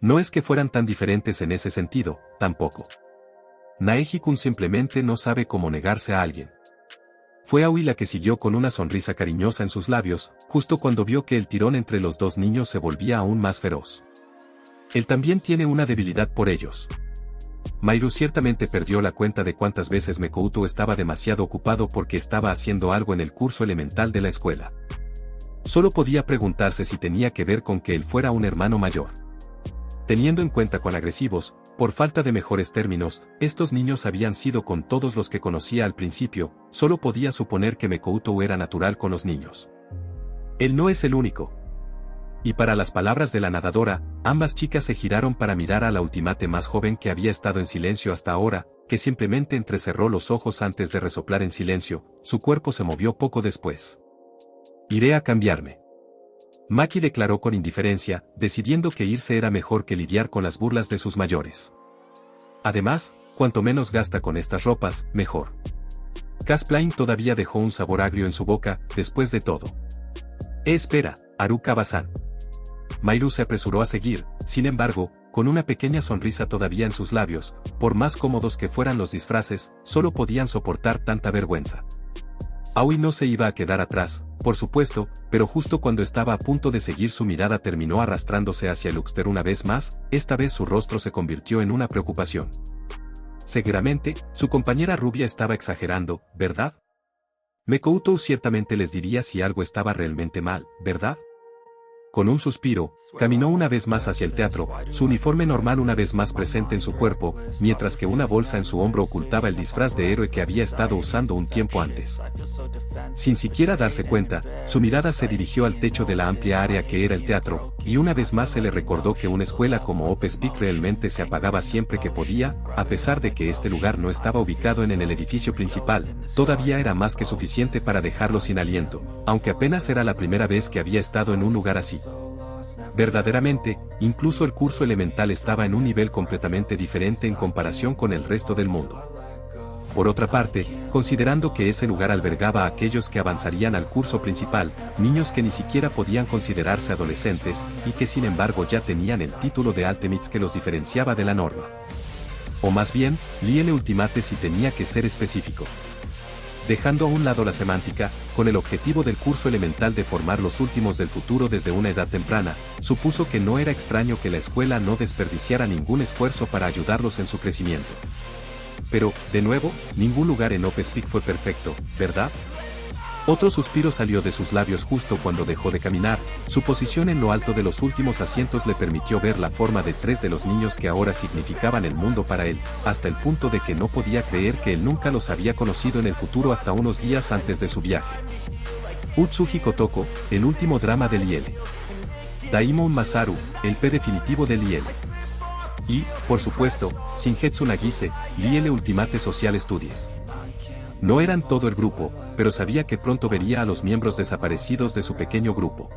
No es que fueran tan diferentes en ese sentido, tampoco. Naeji-kun simplemente no sabe cómo negarse a alguien. Fue Aoi la que siguió con una sonrisa cariñosa en sus labios, justo cuando vio que el tirón entre los dos niños se volvía aún más feroz. Él también tiene una debilidad por ellos. Mairo ciertamente perdió la cuenta de cuántas veces Mekouto estaba demasiado ocupado porque estaba haciendo algo en el curso elemental de la escuela. Solo podía preguntarse si tenía que ver con que él fuera un hermano mayor. Teniendo en cuenta cuán agresivos, por falta de mejores términos, estos niños habían sido con todos los que conocía al principio, solo podía suponer que Mekouto era natural con los niños. Él no es el único. Y para las palabras de la nadadora, ambas chicas se giraron para mirar a la ultimate más joven que había estado en silencio hasta ahora, que simplemente entrecerró los ojos antes de resoplar en silencio, su cuerpo se movió poco después. Iré a cambiarme. Maki declaró con indiferencia, decidiendo que irse era mejor que lidiar con las burlas de sus mayores. Además, cuanto menos gasta con estas ropas, mejor. Casplain todavía dejó un sabor agrio en su boca, después de todo. Espera, Haruka-san. Mairo se apresuró a seguir, sin embargo, con una pequeña sonrisa todavía en sus labios, por más cómodos que fueran los disfraces, solo podían soportar tanta vergüenza. Aoi no se iba a quedar atrás, por supuesto, pero justo cuando estaba a punto de seguir su mirada terminó arrastrándose hacia Luxter una vez más, esta vez su rostro se convirtió en una preocupación. Seguramente, su compañera rubia estaba exagerando, ¿verdad? Mekouto ciertamente les diría si algo estaba realmente mal, ¿verdad? Con un suspiro, caminó una vez más hacia el teatro, su uniforme normal una vez más presente en su cuerpo, mientras que una bolsa en su hombro ocultaba el disfraz de héroe que había estado usando un tiempo antes. Sin siquiera darse cuenta, su mirada se dirigió al techo de la amplia área que era el teatro, y una vez más se le recordó que una escuela como Opus Peak realmente se apagaba siempre que podía, a pesar de que este lugar no estaba ubicado en el edificio principal, todavía era más que suficiente para dejarlo sin aliento, aunque apenas era la primera vez que había estado en un lugar así. Verdaderamente, incluso el curso elemental estaba en un nivel completamente diferente en comparación con el resto del mundo. Por otra parte, considerando que ese lugar albergaba a aquellos que avanzarían al curso principal, niños que ni siquiera podían considerarse adolescentes, y que sin embargo ya tenían el título de Altemits que los diferenciaba de la norma. O más bien, Liele Ultimate si tenía que ser específico. Dejando a un lado la semántica, con el objetivo del curso elemental de formar los últimos del futuro desde una edad temprana, supuso que no era extraño que la escuela no desperdiciara ningún esfuerzo para ayudarlos en su crecimiento. Pero, de nuevo, ningún lugar en Opus Peak fue perfecto, ¿verdad? Otro suspiro salió de sus labios justo cuando dejó de caminar, su posición en lo alto de los últimos asientos le permitió ver la forma de 3 de los niños que ahora significaban el mundo para él, hasta el punto de que no podía creer que él nunca los había conocido en el futuro hasta unos días antes de su viaje. Utsuji Kotoko, el último drama de Liele. Daimon Masaru, el P definitivo de Liele. Y, por supuesto, Shingetsu Nagise, Liele Ultimate Social Studies. No eran todo el grupo, pero sabía que pronto vería a los miembros desaparecidos de su pequeño grupo.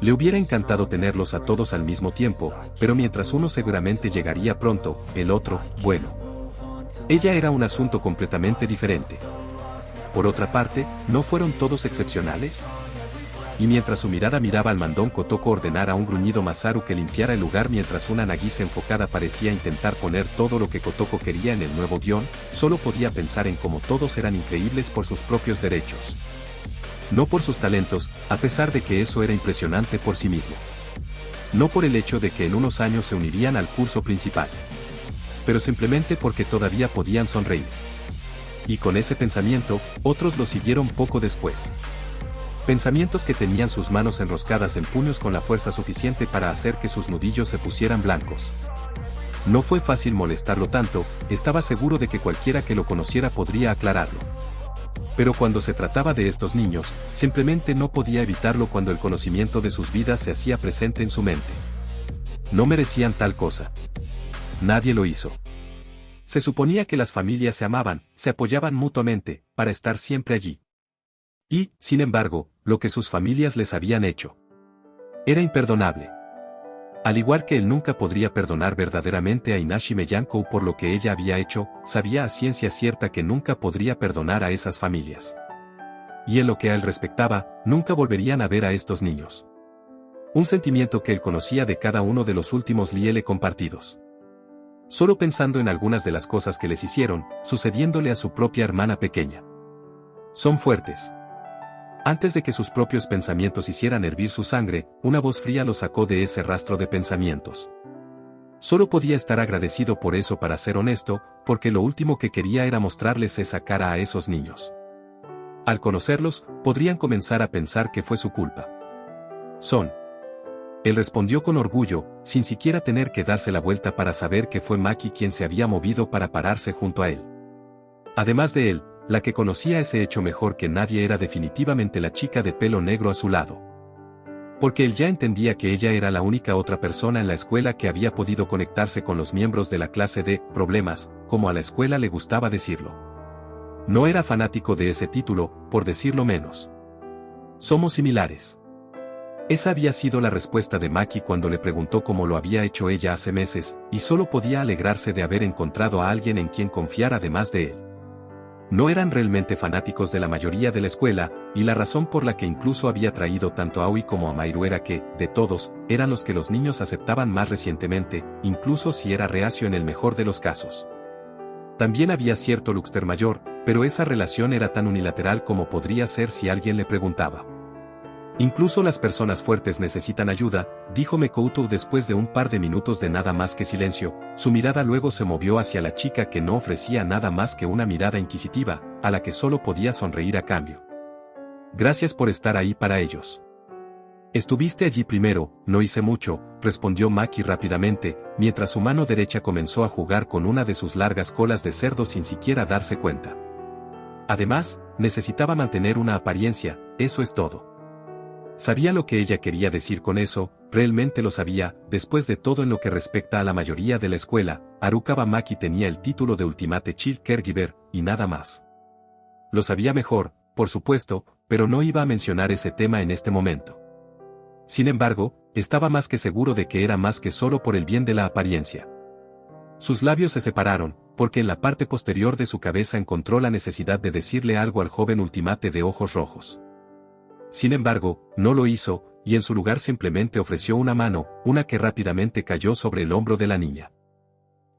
Le hubiera encantado tenerlos a todos al mismo tiempo, pero mientras uno seguramente llegaría pronto, el otro, bueno. Ella era un asunto completamente diferente. Por otra parte, ¿no fueron todos excepcionales? Y mientras su mirada miraba al mandón Kotoko ordenar a un gruñido Masaru que limpiara el lugar mientras una Nagisa enfocada parecía intentar poner todo lo que Kotoko quería en el nuevo guión, solo podía pensar en cómo todos eran increíbles por sus propios derechos. No por sus talentos, a pesar de que eso era impresionante por sí mismo. No por el hecho de que en unos años se unirían al curso principal. Pero simplemente porque todavía podían sonreír. Y con ese pensamiento, otros lo siguieron poco después. Pensamientos que tenían sus manos enroscadas en puños con la fuerza suficiente para hacer que sus nudillos se pusieran blancos. No fue fácil molestarlo tanto, estaba seguro de que cualquiera que lo conociera podría aclararlo. Pero cuando se trataba de estos niños, simplemente no podía evitarlo cuando el conocimiento de sus vidas se hacía presente en su mente. No merecían tal cosa. Nadie lo hizo. Se suponía que las familias se amaban, se apoyaban mutuamente, para estar siempre allí. Y, sin embargo, lo que sus familias les habían hecho era imperdonable. Al igual que él nunca podría perdonar verdaderamente a Inashime Yankou por lo que ella había hecho, sabía a ciencia cierta que nunca podría perdonar a esas familias. Y en lo que a él respectaba, nunca volverían a ver a estos niños. Un sentimiento que él conocía de cada uno de los últimos Liele compartidos. Solo pensando en algunas de las cosas que les hicieron, sucediéndole a su propia hermana pequeña. Son fuertes. Antes de que sus propios pensamientos hicieran hervir su sangre, una voz fría lo sacó de ese rastro de pensamientos. Solo podía estar agradecido por eso, para ser honesto, porque lo último que quería era mostrarles esa cara a esos niños. Al conocerlos, podrían comenzar a pensar que fue su culpa. Son. Él respondió con orgullo, sin siquiera tener que darse la vuelta para saber que fue Maki quien se había movido para pararse junto a él. Además de él, la que conocía ese hecho mejor que nadie era definitivamente la chica de pelo negro a su lado. Porque él ya entendía que ella era la única otra persona en la escuela que había podido conectarse con los miembros de la clase de problemas, como a la escuela le gustaba decirlo. No era fanático de ese título, por decirlo menos. Somos similares. Esa había sido la respuesta de Maki cuando le preguntó cómo lo había hecho ella hace meses, y solo podía alegrarse de haber encontrado a alguien en quien confiar además de él. No eran realmente fanáticos de la mayoría de la escuela, y la razón por la que incluso había traído tanto a Aoi como a Mairo era que, de todos, eran los que los niños aceptaban más recientemente, incluso si era reacio en el mejor de los casos. También había cierto Luxter mayor, pero esa relación era tan unilateral como podría ser si alguien le preguntaba. Incluso las personas fuertes necesitan ayuda, dijo Mekouto después de un par de minutos de nada más que silencio. Su mirada luego se movió hacia la chica que no ofrecía nada más que una mirada inquisitiva, a la que solo podía sonreír a cambio. Gracias por estar ahí para ellos. Estuviste allí primero, no hice mucho, respondió Maki rápidamente, mientras su mano derecha comenzó a jugar con una de sus largas colas de cerdo sin siquiera darse cuenta. Además, necesitaba mantener una apariencia, eso es todo. Sabía lo que ella quería decir con eso, realmente lo sabía. Después de todo, en lo que respecta a la mayoría de la escuela, Harukawa Maki tenía el título de Ultimate Child Caregiver, y nada más. Lo sabía mejor, por supuesto, pero no iba a mencionar ese tema en este momento. Sin embargo, estaba más que seguro de que era más que solo por el bien de la apariencia. Sus labios se separaron, porque en la parte posterior de su cabeza encontró la necesidad de decirle algo al joven Ultimate de ojos rojos. Sin embargo, no lo hizo, y en su lugar simplemente ofreció una mano, una que rápidamente cayó sobre el hombro de la niña.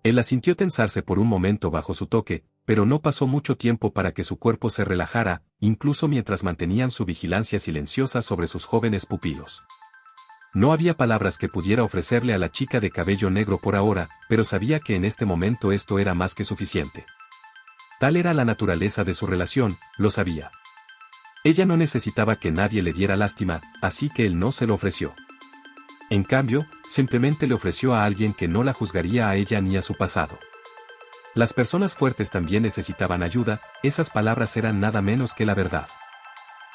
Él la sintió tensarse por un momento bajo su toque, pero no pasó mucho tiempo para que su cuerpo se relajara, incluso mientras mantenían su vigilancia silenciosa sobre sus jóvenes pupilos. No había palabras que pudiera ofrecerle a la chica de cabello negro por ahora, pero sabía que en este momento esto era más que suficiente. Tal era la naturaleza de su relación, lo sabía. Ella no necesitaba que nadie le diera lástima, así que él no se lo ofreció. En cambio, simplemente le ofreció a alguien que no la juzgaría a ella ni a su pasado. Las personas fuertes también necesitaban ayuda, esas palabras eran nada menos que la verdad.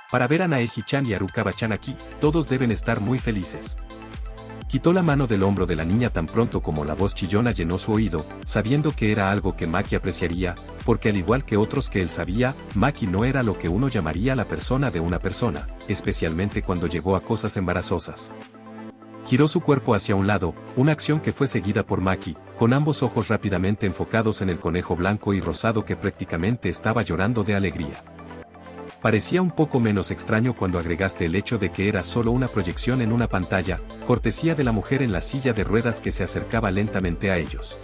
Para ver a Naeji-chan y Harukawa-chan aquí, todos deben estar muy felices. Quitó la mano del hombro de la niña tan pronto como la voz chillona llenó su oído, sabiendo que era algo que Maki apreciaría, porque al igual que otros que él sabía, Maki no era lo que uno llamaría la persona de una persona, especialmente cuando llegó a cosas embarazosas. Giró su cuerpo hacia un lado, una acción que fue seguida por Maki, con ambos ojos rápidamente enfocados en el conejo blanco y rosado que prácticamente estaba llorando de alegría. Parecía un poco menos extraño cuando agregaste el hecho de que era solo una proyección en una pantalla, cortesía de la mujer en la silla de ruedas que se acercaba lentamente a ellos.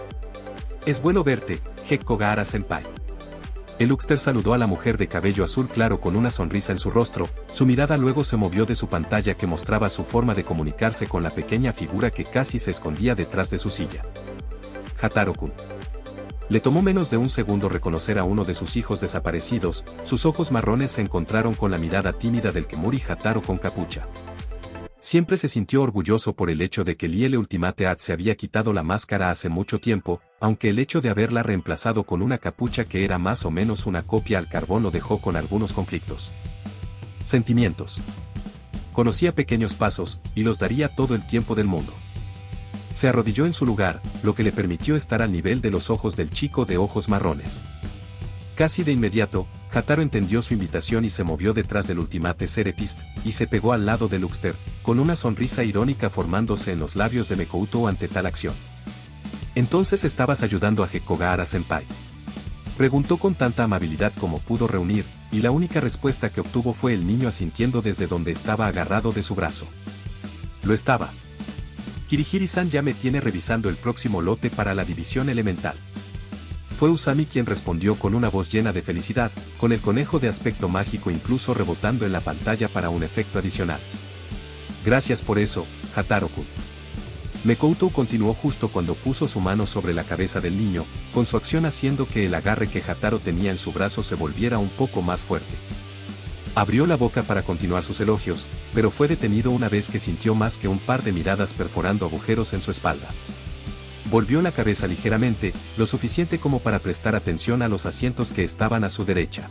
Es bueno verte, Gekko Gaara-senpai. El Uxter saludó a la mujer de cabello azul claro con una sonrisa en su rostro, su mirada luego se movió de su pantalla que mostraba su forma de comunicarse con la pequeña figura que casi se escondía detrás de su silla. Hataro-kun. Le tomó menos de un segundo reconocer a uno de sus hijos desaparecidos, sus ojos marrones se encontraron con la mirada tímida del Kemuri Hataro con capucha. Siempre se sintió orgulloso por el hecho de que Liele Ultimate Ad se había quitado la máscara hace mucho tiempo, aunque el hecho de haberla reemplazado con una capucha que era más o menos una copia al carbón lo dejó con algunos conflictos. Sentimientos. Conocía pequeños pasos, y los daría todo el tiempo del mundo. Se arrodilló en su lugar, lo que le permitió estar al nivel de los ojos del chico de ojos marrones. Casi de inmediato, Hataro entendió su invitación y se movió detrás del Ultimate Serepist, y se pegó al lado del Uxter, con una sonrisa irónica formándose en los labios de Mekouto ante tal acción. ¿Entonces estabas ayudando a Gekko Gaara-senpai? Preguntó con tanta amabilidad como pudo reunir, y la única respuesta que obtuvo fue el niño asintiendo desde donde estaba agarrado de su brazo. Lo estaba. Kirihiri-san ya me tiene revisando el próximo lote para la división elemental. Fue Usami quien respondió con una voz llena de felicidad, con el conejo de aspecto mágico incluso rebotando en la pantalla para un efecto adicional. Gracias por eso, Hataro-kun. Mekouto continuó justo cuando puso su mano sobre la cabeza del niño, con su acción haciendo que el agarre que Hataro tenía en su brazo se volviera un poco más fuerte. Abrió la boca para continuar sus elogios, pero fue detenido una vez que sintió más que un par de miradas perforando agujeros en su espalda. Volvió la cabeza ligeramente, lo suficiente como para prestar atención a los asientos que estaban a su derecha.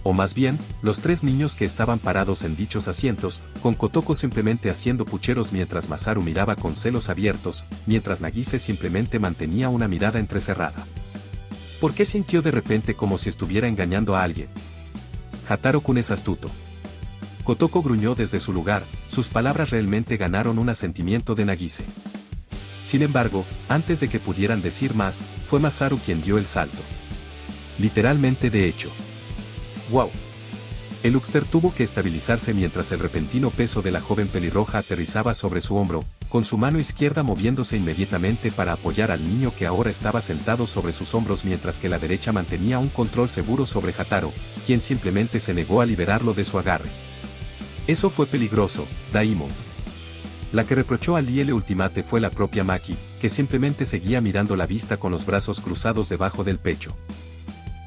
O más bien, los tres niños que estaban parados en dichos asientos, con Kotoko simplemente haciendo pucheros mientras Masaru miraba con celos abiertos, mientras Nagise simplemente mantenía una mirada entrecerrada. ¿Por qué sintió de repente como si estuviera engañando a alguien? Hataro-kun es astuto. Kotoko gruñó desde su lugar, sus palabras realmente ganaron un asentimiento de Nagise. Sin embargo, antes de que pudieran decir más, fue Masaru quien dio el salto. Literalmente de hecho. ¡Wow! El Uxter tuvo que estabilizarse mientras el repentino peso de la joven pelirroja aterrizaba sobre su hombro, con su mano izquierda moviéndose inmediatamente para apoyar al niño que ahora estaba sentado sobre sus hombros mientras que la derecha mantenía un control seguro sobre Hataro, quien simplemente se negó a liberarlo de su agarre. Eso fue peligroso, Daimon. La que reprochó al Liele Ultimate fue la propia Maki, que simplemente seguía mirando la vista con los brazos cruzados debajo del pecho.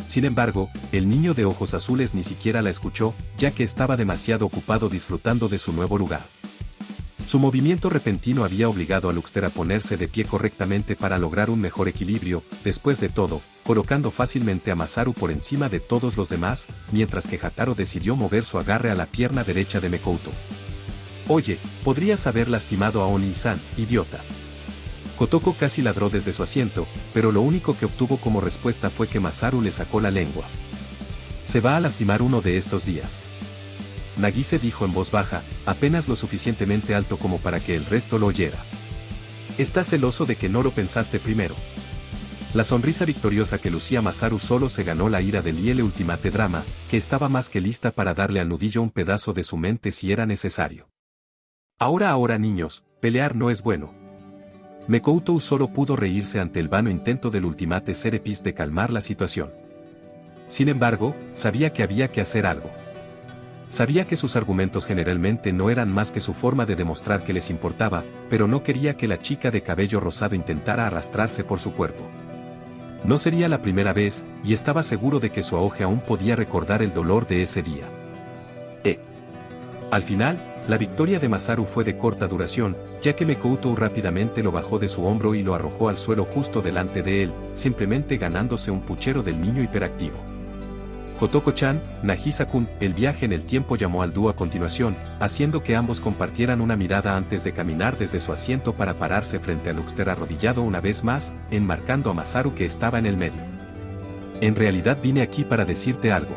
Sin embargo, el niño de ojos azules ni siquiera la escuchó, ya que estaba demasiado ocupado disfrutando de su nuevo lugar. Su movimiento repentino había obligado a Luxter a ponerse de pie correctamente para lograr un mejor equilibrio, después de todo, colocando fácilmente a Masaru por encima de todos los demás, mientras que Hataro decidió mover su agarre a la pierna derecha de Mekouto. Oye, podrías haber lastimado a Oni-san, idiota. Kotoko casi ladró desde su asiento, pero lo único que obtuvo como respuesta fue que Masaru le sacó la lengua. Se va a lastimar uno de estos días. Nagise dijo en voz baja, apenas lo suficientemente alto como para que el resto lo oyera. Estás celoso de que no lo pensaste primero. La sonrisa victoriosa que lucía Masaru solo se ganó la ira del Liele Ultimate Drama, que estaba más que lista para darle al nudillo un pedazo de su mente si era necesario. Ahora niños, pelear no es bueno. Mekouto solo pudo reírse ante el vano intento del Ultimate Serepis de calmar la situación. Sin embargo, sabía que había que hacer algo. Sabía que sus argumentos generalmente no eran más que su forma de demostrar que les importaba, pero no quería que la chica de cabello rosado intentara arrastrarse por su cuerpo. No sería la primera vez, y estaba seguro de que su auge aún podía recordar el dolor de ese día. Al final, la victoria de Masaru fue de corta duración, ya que Mekouto rápidamente lo bajó de su hombro y lo arrojó al suelo justo delante de él, simplemente ganándose un puchero del niño hiperactivo. Kotoko-chan, Nagisa-kun, el viaje en el tiempo llamó al dúo a continuación, haciendo que ambos compartieran una mirada antes de caminar desde su asiento para pararse frente a Luxter arrodillado una vez más, enmarcando a Masaru que estaba en el medio. En realidad vine aquí para decirte algo.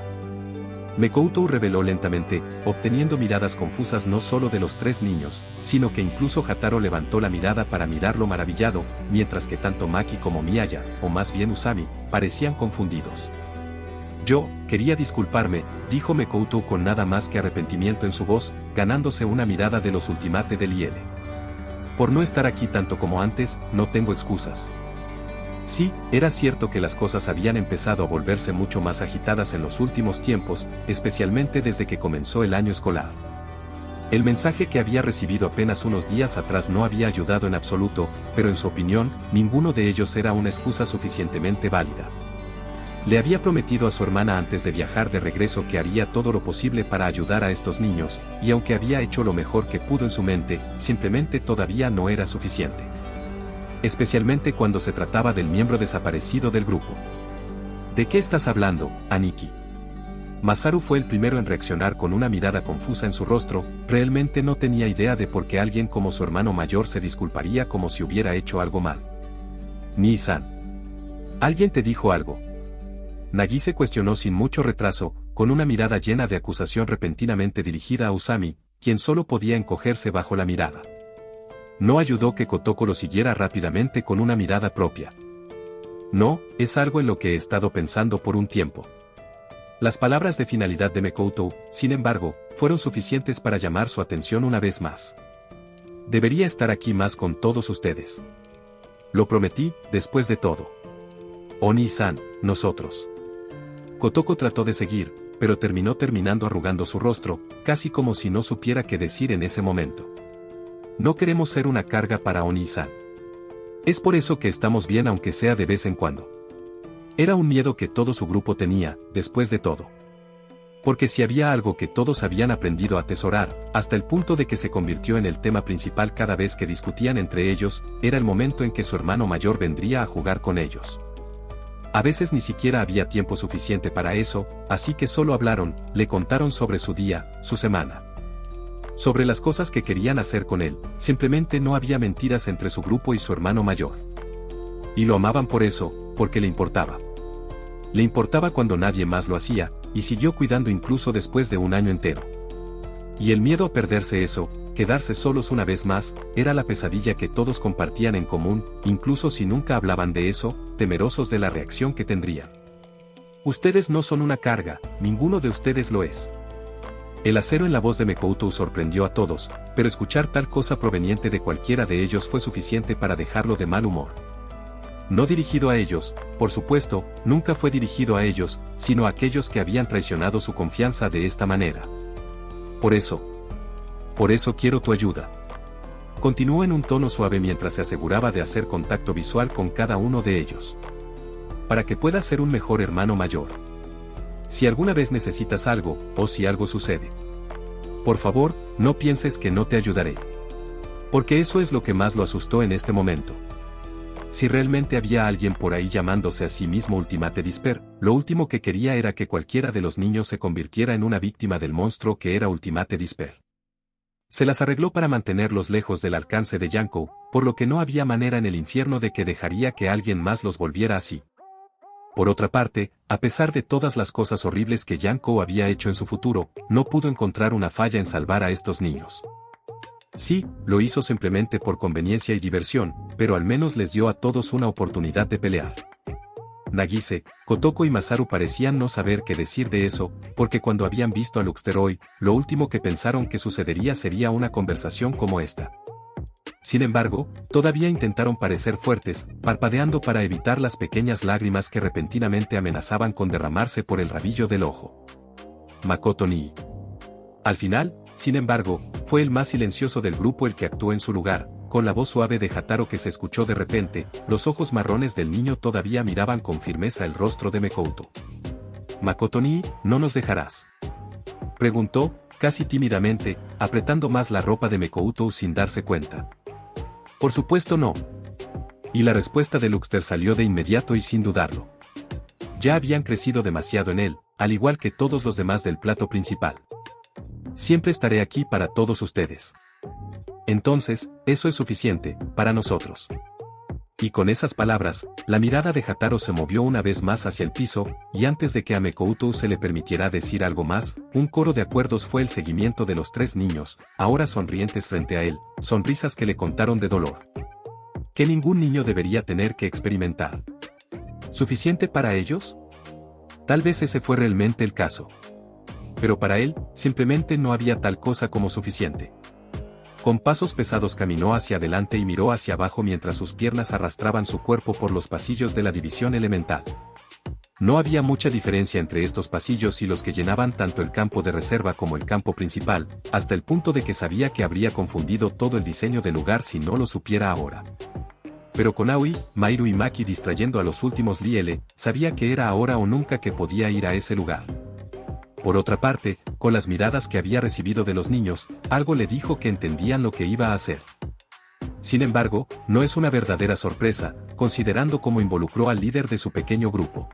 Mekouto reveló lentamente, obteniendo miradas confusas no solo de los tres niños, sino que incluso Hataro levantó la mirada para mirarlo maravillado, mientras que tanto Maki como Miyaya, o más bien Usami, parecían confundidos. Yo, quería disculparme, dijo Mekouto con nada más que arrepentimiento en su voz, ganándose una mirada de los Ultimate del Liele. Por no estar aquí tanto como antes, no tengo excusas. Sí, era cierto que las cosas habían empezado a volverse mucho más agitadas en los últimos tiempos, especialmente desde que comenzó el año escolar. El mensaje que había recibido apenas unos días atrás no había ayudado en absoluto, pero en su opinión, ninguno de ellos era una excusa suficientemente válida. Le había prometido a su hermana antes de viajar de regreso que haría todo lo posible para ayudar a estos niños, y aunque había hecho lo mejor que pudo en su mente, simplemente todavía no era suficiente. Especialmente cuando se trataba del miembro desaparecido del grupo. ¿De qué estás hablando, Aniki? Masaru fue el primero en reaccionar con una mirada confusa en su rostro, realmente no tenía idea de por qué alguien como su hermano mayor se disculparía como si hubiera hecho algo mal. Nii-san. ¿Alguien te dijo algo? Nagise cuestionó sin mucho retraso, con una mirada llena de acusación repentinamente dirigida a Usami, quien solo podía encogerse bajo la mirada. No ayudó que Kotoko lo siguiera rápidamente con una mirada propia. No, es algo en lo que he estado pensando por un tiempo. Las palabras de finalidad de Mekouto, sin embargo, fueron suficientes para llamar su atención una vez más. Debería estar aquí más con todos ustedes. Lo prometí, después de todo. Oni-san, nosotros. Kotoko trató de seguir, pero terminando arrugando su rostro, casi como si no supiera qué decir en ese momento. No queremos ser una carga para Oni-san. Es por eso que estamos bien aunque sea de vez en cuando. Era un miedo que todo su grupo tenía, después de todo. Porque si había algo que todos habían aprendido a atesorar, hasta el punto de que se convirtió en el tema principal cada vez que discutían entre ellos, era el momento en que su hermano mayor vendría a jugar con ellos. A veces ni siquiera había tiempo suficiente para eso, así que solo hablaron, le contaron sobre su día, su semana. Sobre las cosas que querían hacer con él, simplemente no había mentiras entre su grupo y su hermano mayor. Y lo amaban por eso, porque le importaba. Le importaba cuando nadie más lo hacía, y siguió cuidando incluso después de un año entero. Y el miedo a perderse eso, quedarse solos una vez más, era la pesadilla que todos compartían en común, incluso si nunca hablaban de eso, temerosos de la reacción que tendrían. Ustedes no son una carga, ninguno de ustedes lo es. El acero en la voz de Makoto sorprendió a todos, pero escuchar tal cosa proveniente de cualquiera de ellos fue suficiente para dejarlo de mal humor. No dirigido a ellos, por supuesto, nunca fue dirigido a ellos, sino a aquellos que habían traicionado su confianza de esta manera. Por eso quiero tu ayuda. Continuó en un tono suave mientras se aseguraba de hacer contacto visual con cada uno de ellos. Para que puedas ser un mejor hermano mayor. Si alguna vez necesitas algo, o si algo sucede. Por favor, no pienses que no te ayudaré. Porque eso es lo que más lo asustó en este momento. Si realmente había alguien por ahí llamándose a sí mismo Ultimate Disper, lo último que quería era que cualquiera de los niños se convirtiera en una víctima del monstruo que era Ultimate Disper. Se las arregló para mantenerlos lejos del alcance de Yanko, por lo que no había manera en el infierno de que dejaría que alguien más los volviera así. Por otra parte, a pesar de todas las cosas horribles que Yanko había hecho en su futuro, no pudo encontrar una falla en salvar a estos niños. Sí, lo hizo simplemente por conveniencia y diversión, pero al menos les dio a todos una oportunidad de pelear. Nagise, Kotoko y Masaru parecían no saber qué decir de eso, porque cuando habían visto a Luxteroy, lo último que pensaron que sucedería sería una conversación como esta. Sin embargo, todavía intentaron parecer fuertes, parpadeando para evitar las pequeñas lágrimas que repentinamente amenazaban con derramarse por el rabillo del ojo. Makoto Nii. Al final, sin embargo, fue el más silencioso del grupo el que actuó en su lugar, con la voz suave de Hataro que se escuchó de repente, los ojos marrones del niño todavía miraban con firmeza el rostro de Makoto. «Makoto Nii, ¿no nos dejarás?», preguntó, casi tímidamente, apretando más la ropa de Makoto sin darse cuenta. «Por supuesto no». Y la respuesta de Luxter salió de inmediato y sin dudarlo. Ya habían crecido demasiado en él, al igual que todos los demás del plato principal. Siempre estaré aquí para todos ustedes. Entonces, eso es suficiente, para nosotros. Y con esas palabras, la mirada de Hataro se movió una vez más hacia el piso, y antes de que a Makoto se le permitiera decir algo más, un coro de acuerdos fue el seguimiento de los tres niños, ahora sonrientes frente a él, sonrisas que le contaron de dolor. Que ningún niño debería tener que experimentar. ¿Suficiente para ellos? Tal vez ese fue realmente el caso. Pero para él, simplemente no había tal cosa como suficiente. Con pasos pesados caminó hacia adelante y miró hacia abajo mientras sus piernas arrastraban su cuerpo por los pasillos de la división elemental. No había mucha diferencia entre estos pasillos y los que llenaban tanto el campo de reserva como el campo principal, hasta el punto de que sabía que habría confundido todo el diseño del lugar si no lo supiera ahora. Pero con Aoi, Mairu y Maki distrayendo a los últimos Liele, sabía que era ahora o nunca que podía ir a ese lugar. Por otra parte, con las miradas que había recibido de los niños, algo le dijo que entendían lo que iba a hacer. Sin embargo, no es una verdadera sorpresa, considerando cómo involucró al líder de su pequeño grupo.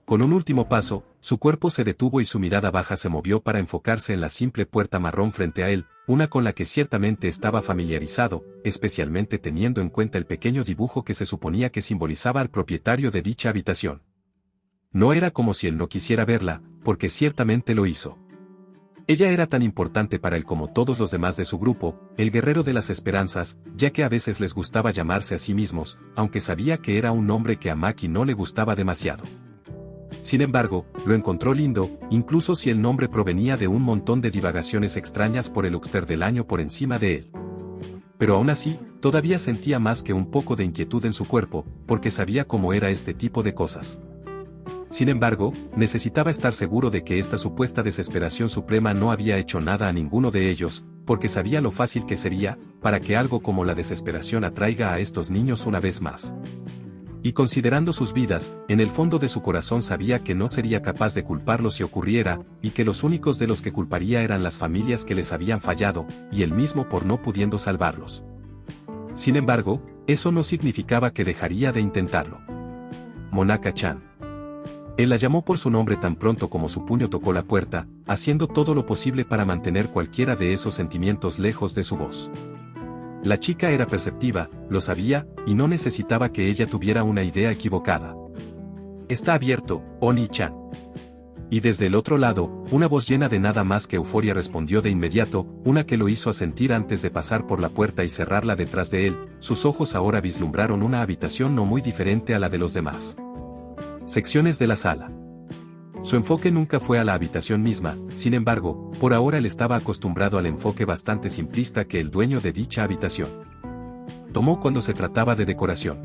Con un último paso, su cuerpo se detuvo y su mirada baja se movió para enfocarse en la simple puerta marrón frente a él, una con la que ciertamente estaba familiarizado, especialmente teniendo en cuenta el pequeño dibujo que se suponía que simbolizaba al propietario de dicha habitación. No era como si él no quisiera verla, porque ciertamente lo hizo. Ella era tan importante para él como todos los demás de su grupo, el guerrero de las esperanzas, ya que a veces les gustaba llamarse a sí mismos, aunque sabía que era un nombre que a Maki no le gustaba demasiado. Sin embargo, lo encontró lindo, incluso si el nombre provenía de un montón de divagaciones extrañas por el Uxter del año por encima de él. pero aún así, todavía sentía más que un poco de inquietud en su cuerpo, porque sabía cómo era este tipo de cosas. Sin embargo, necesitaba estar seguro de que esta supuesta desesperación suprema no había hecho nada a ninguno de ellos, porque sabía lo fácil que sería, para que algo como la desesperación atraiga a estos niños una vez más. Y considerando sus vidas, en el fondo de su corazón sabía que no sería capaz de culparlos si ocurriera, y que los únicos de los que culparía eran las familias que les habían fallado, y él mismo por no pudiendo salvarlos. Sin embargo, eso no significaba que dejaría de intentarlo. Monaka-chan. Él la llamó por su nombre tan pronto como su puño tocó la puerta, haciendo todo lo posible para mantener cualquiera de esos sentimientos lejos de su voz. La chica era perceptiva, lo sabía, y no necesitaba que ella tuviera una idea equivocada. «Está abierto, Oni-chan». Y desde el otro lado, una voz llena de nada más que euforia respondió de inmediato, una que lo hizo asentir antes de pasar por la puerta y cerrarla detrás de él. Sus ojos ahora vislumbraron una habitación no muy diferente a la de los demás. Secciones de la sala. Su enfoque nunca fue a la habitación misma, sin embargo, por ahora él estaba acostumbrado al enfoque bastante simplista que el dueño de dicha habitación tomó cuando se trataba de decoración.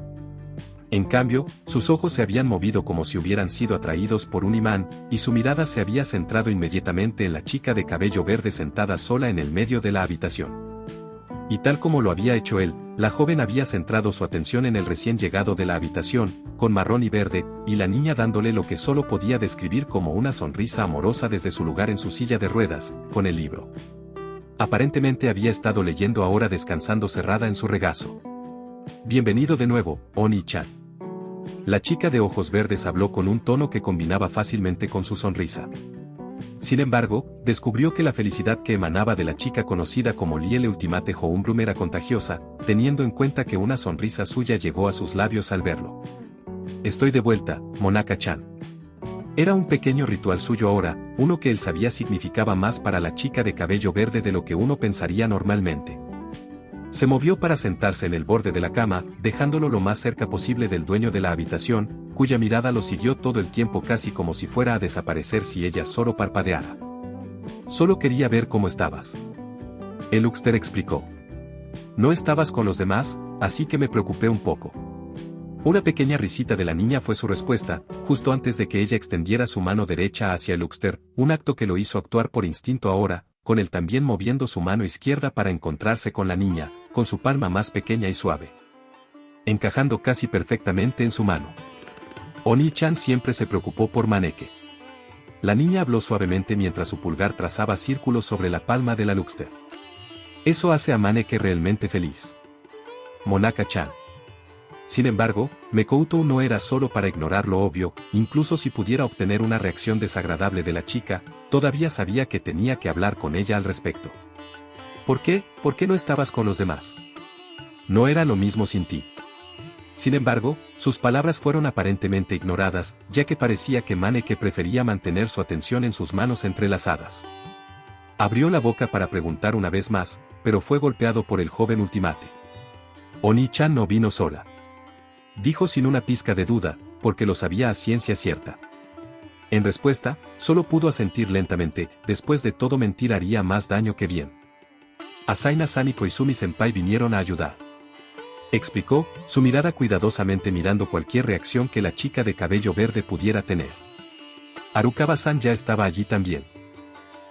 En cambio, sus ojos se habían movido como si hubieran sido atraídos por un imán, y su mirada se había centrado inmediatamente en la chica de cabello verde sentada sola en el medio de la habitación. Y tal como lo había hecho él, la joven había centrado su atención en el recién llegado de la habitación, con marrón y verde, y la niña dándole lo que solo podía describir como una sonrisa amorosa desde su lugar en su silla de ruedas, con el libro. Aparentemente había estado leyendo ahora descansando cerrada en su regazo. «Bienvenido de nuevo, Oni-chan». La chica de ojos verdes habló con un tono que combinaba fácilmente con su sonrisa. Sin embargo, descubrió que la felicidad que emanaba de la chica conocida como Liele Ultimate Hounbroom era contagiosa, teniendo en cuenta que una sonrisa suya llegó a sus labios al verlo. «Estoy de vuelta, Monaka-chan». Era un pequeño ritual suyo ahora, uno que él sabía significaba más para la chica de cabello verde de lo que uno pensaría normalmente. Se movió para sentarse en el borde de la cama, dejándolo lo más cerca posible del dueño de la habitación, cuya mirada lo siguió todo el tiempo casi como si fuera a desaparecer si ella solo parpadeara. «Solo quería ver cómo estabas». El Uxter explicó. «No estabas con los demás, así que me preocupé un poco». Una pequeña risita de la niña fue su respuesta, justo antes de que ella extendiera su mano derecha hacia el Uxter, un acto que lo hizo actuar por instinto ahora, con él también moviendo su mano izquierda para encontrarse con la niña, con su palma más pequeña y suave, encajando casi perfectamente en su mano. Oni-chan siempre se preocupó por Maneke. La niña habló suavemente mientras su pulgar trazaba círculos sobre la palma de la Luxter. «Eso hace a Maneke realmente feliz. Monaka-chan». Sin embargo, Mekouto no era solo para ignorar lo obvio, incluso si pudiera obtener una reacción desagradable de la chica, todavía sabía que tenía que hablar con ella al respecto. «¿Por qué? ¿Por qué no estabas con los demás? No era lo mismo sin ti». Sin embargo, sus palabras fueron aparentemente ignoradas, ya que parecía que Maneke prefería mantener su atención en sus manos entrelazadas. Abrió la boca para preguntar una vez más, pero fue golpeado por el joven Ultimate. «Oni-chan no vino sola», dijo sin una pizca de duda, porque lo sabía a ciencia cierta. En respuesta, solo pudo asentir lentamente, después de todo mentir haría más daño que bien. «Asaina-san y Koizumi-senpai vinieron a ayudar», explicó, su mirada cuidadosamente mirando cualquier reacción que la chica de cabello verde pudiera tener. Arukawa-san ya estaba allí también.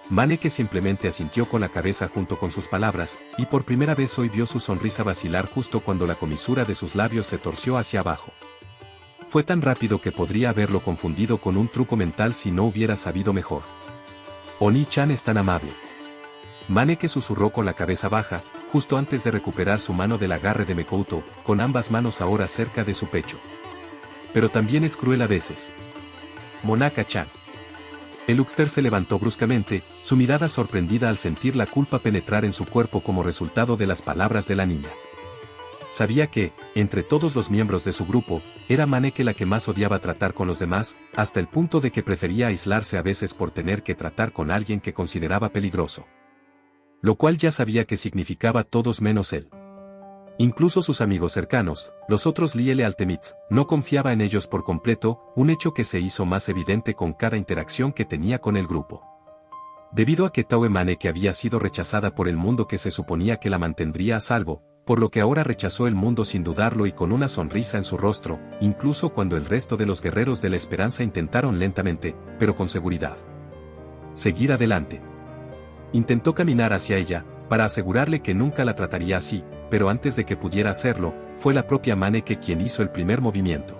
Maneke simplemente asintió con la cabeza junto con sus palabras, y por primera vez hoy vio su sonrisa vacilar justo cuando la comisura de sus labios se torció hacia abajo. Fue tan rápido que podría haberlo confundido con un truco mental si no hubiera sabido mejor. «Oni-chan es tan amable». Maneke susurró con la cabeza baja, justo antes de recuperar su mano del agarre de Mekouto, con ambas manos ahora cerca de su pecho. «Pero también es cruel a veces. Monaka-chan». El Uxter se levantó bruscamente, su mirada sorprendida al sentir la culpa penetrar en su cuerpo como resultado de las palabras de la niña. Sabía que, entre todos los miembros de su grupo, era Maneke la que más odiaba tratar con los demás, hasta el punto de que prefería aislarse a veces por tener que tratar con alguien que consideraba peligroso. Lo cual ya sabía que significaba todos menos él. Incluso sus amigos cercanos, los otros Liele Altemits, no confiaba en ellos por completo, un hecho que se hizo más evidente con cada interacción que tenía con el grupo. Debido a que Taue Maneke había sido rechazada por el mundo que se suponía que la mantendría a salvo, por lo que ahora rechazó el mundo sin dudarlo y con una sonrisa en su rostro, incluso cuando el resto de los guerreros de la esperanza intentaron lentamente, pero con seguridad, seguir adelante. Intentó caminar hacia ella, para asegurarle que nunca la trataría así, pero antes de que pudiera hacerlo, fue la propia Maneke quien hizo el primer movimiento.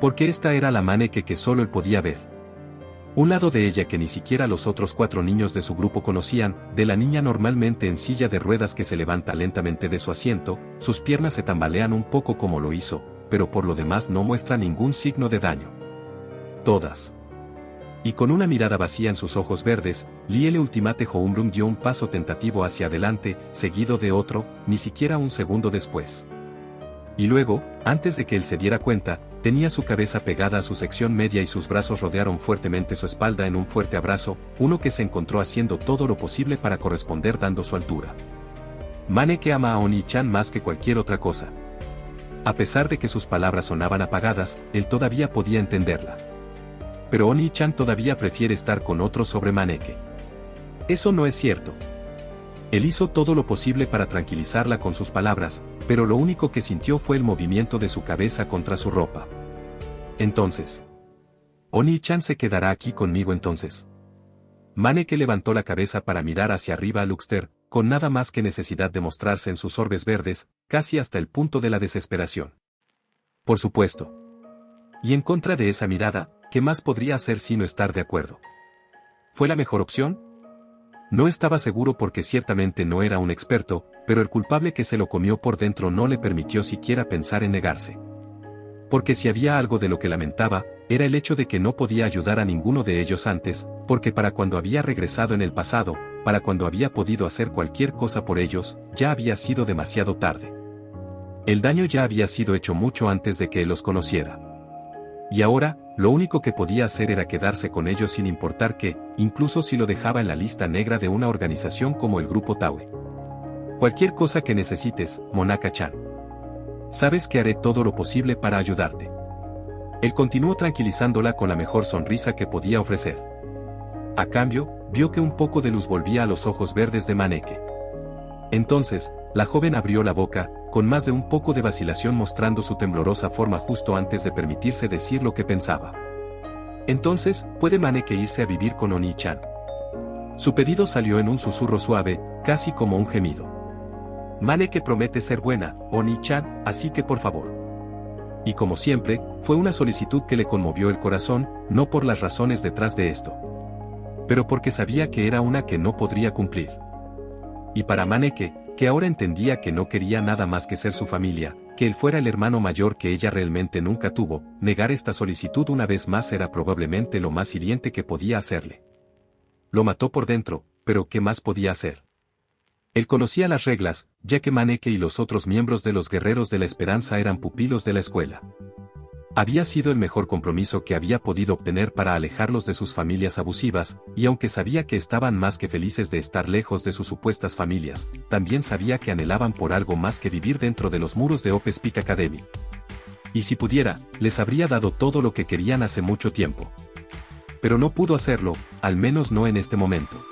Porque esta era la Maneke que solo él podía ver. Un lado de ella que ni siquiera los otros 4 niños de su grupo conocían, de la niña normalmente en silla de ruedas que se levanta lentamente de su asiento, sus piernas se tambalean un poco como lo hizo, pero por lo demás no muestra ningún signo de daño. Todas. Y con una mirada vacía en sus ojos verdes, Liele Ultimate Houmrum dio un paso tentativo hacia adelante, seguido de otro, ni siquiera un segundo después. Y luego, antes de que él se diera cuenta, tenía su cabeza pegada a su sección media y sus brazos rodearon fuertemente su espalda en un fuerte abrazo, uno que se encontró haciendo todo lo posible para corresponder dando su altura. Maneke ama a Oni-chan más que cualquier otra cosa. A pesar de que sus palabras sonaban apagadas, él todavía podía entenderla. Pero Oni-chan todavía prefiere estar con otro sobre Maneke. Eso no es cierto. Él hizo todo lo posible para tranquilizarla con sus palabras, pero lo único que sintió fue el movimiento de su cabeza contra su ropa. Entonces, Oni-chan se quedará aquí conmigo entonces. Maneke levantó la cabeza para mirar hacia arriba a Luxter, con nada más que necesidad de mostrarse en sus orbes verdes, casi hasta el punto de la desesperación. Por supuesto. Y en contra de esa mirada, ¿qué más podría hacer sino estar de acuerdo? ¿Fue la mejor opción? No estaba seguro porque ciertamente no era un experto, pero el culpable que se lo comió por dentro no le permitió siquiera pensar en negarse. Porque si había algo de lo que lamentaba, era el hecho de que no podía ayudar a ninguno de ellos antes, porque para cuando había regresado en el pasado, para cuando había podido hacer cualquier cosa por ellos, ya había sido demasiado tarde. El daño ya había sido hecho mucho antes de que él los conociera. Y ahora, lo único que podía hacer era quedarse con ellos sin importar qué, incluso si lo dejaba en la lista negra de una organización como el Grupo Taue. Cualquier cosa que necesites, Monaka-chan. Sabes que haré todo lo posible para ayudarte. Él continuó tranquilizándola con la mejor sonrisa que podía ofrecer. A cambio, vio que un poco de luz volvía a los ojos verdes de Maneke. Entonces, la joven abrió la boca, con más de un poco de vacilación mostrando su temblorosa forma justo antes de permitirse decir lo que pensaba. Entonces, ¿puede Maneke irse a vivir con Oni-chan? Su pedido salió en un susurro suave, casi como un gemido. Maneke promete ser buena, Oni-chan, así que por favor. Y como siempre, fue una solicitud que le conmovió el corazón, no por las razones detrás de esto, pero porque sabía que era una que no podría cumplir. Y para Maneke, que ahora entendía que no quería nada más que ser su familia, que él fuera el hermano mayor que ella realmente nunca tuvo, negar esta solicitud una vez más era probablemente lo más hiriente que podía hacerle. Lo mató por dentro, pero ¿qué más podía hacer? Él conocía las reglas, ya que Maneke y los otros miembros de los Guerreros de la Esperanza eran pupilos de la escuela. Había sido el mejor compromiso que había podido obtener para alejarlos de sus familias abusivas, y aunque sabía que estaban más que felices de estar lejos de sus supuestas familias, también sabía que anhelaban por algo más que vivir dentro de los muros de Opes Peak Academy. Y si pudiera, les habría dado todo lo que querían hace mucho tiempo. Pero no pudo hacerlo, al menos no en este momento.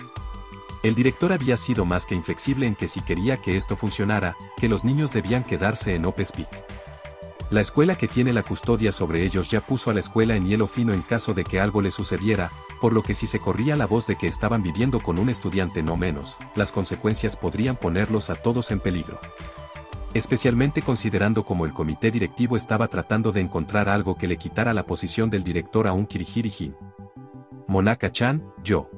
El director había sido más que inflexible en que si quería que esto funcionara, que los niños debían quedarse en Opes Peak. La escuela que tiene la custodia sobre ellos ya puso a la escuela en hielo fino en caso de que algo le sucediera, por lo que si se corría la voz de que estaban viviendo con un estudiante no menos, las consecuencias podrían ponerlos a todos en peligro. Especialmente considerando cómo el comité directivo estaba tratando de encontrar algo que le quitara la posición del director a un Kirihiri-jin. Monaka-chan, yo.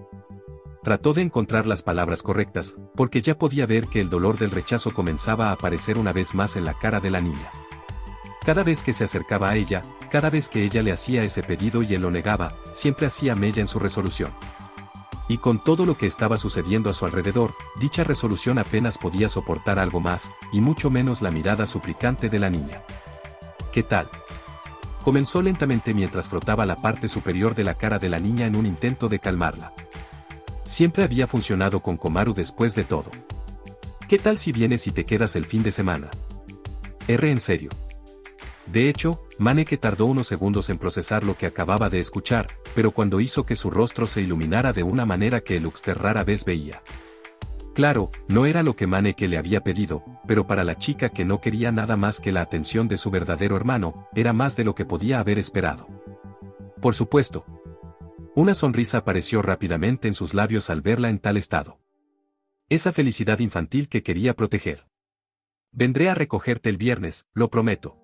Trató de encontrar las palabras correctas, porque ya podía ver que el dolor del rechazo comenzaba a aparecer una vez más en la cara de la niña. Cada vez que se acercaba a ella, cada vez que ella le hacía ese pedido y él lo negaba, siempre hacía mella en su resolución. Y con todo lo que estaba sucediendo a su alrededor, dicha resolución apenas podía soportar algo más, y mucho menos la mirada suplicante de la niña. ¿Qué tal? Comenzó lentamente mientras frotaba la parte superior de la cara de la niña en un intento de calmarla. Siempre había funcionado con Komaru después de todo. ¿Qué tal si vienes y te quedas el fin de semana? En serio. De hecho, Maneke tardó unos segundos en procesar lo que acababa de escuchar, pero cuando hizo que su rostro se iluminara de una manera que Luxter rara vez veía. Claro, no era lo que Maneke le había pedido, pero para la chica que no quería nada más que la atención de su verdadero hermano, era más de lo que podía haber esperado. Por supuesto. Una sonrisa apareció rápidamente en sus labios al verla en tal estado. Esa felicidad infantil que quería proteger. Vendré a recogerte el viernes, lo prometo.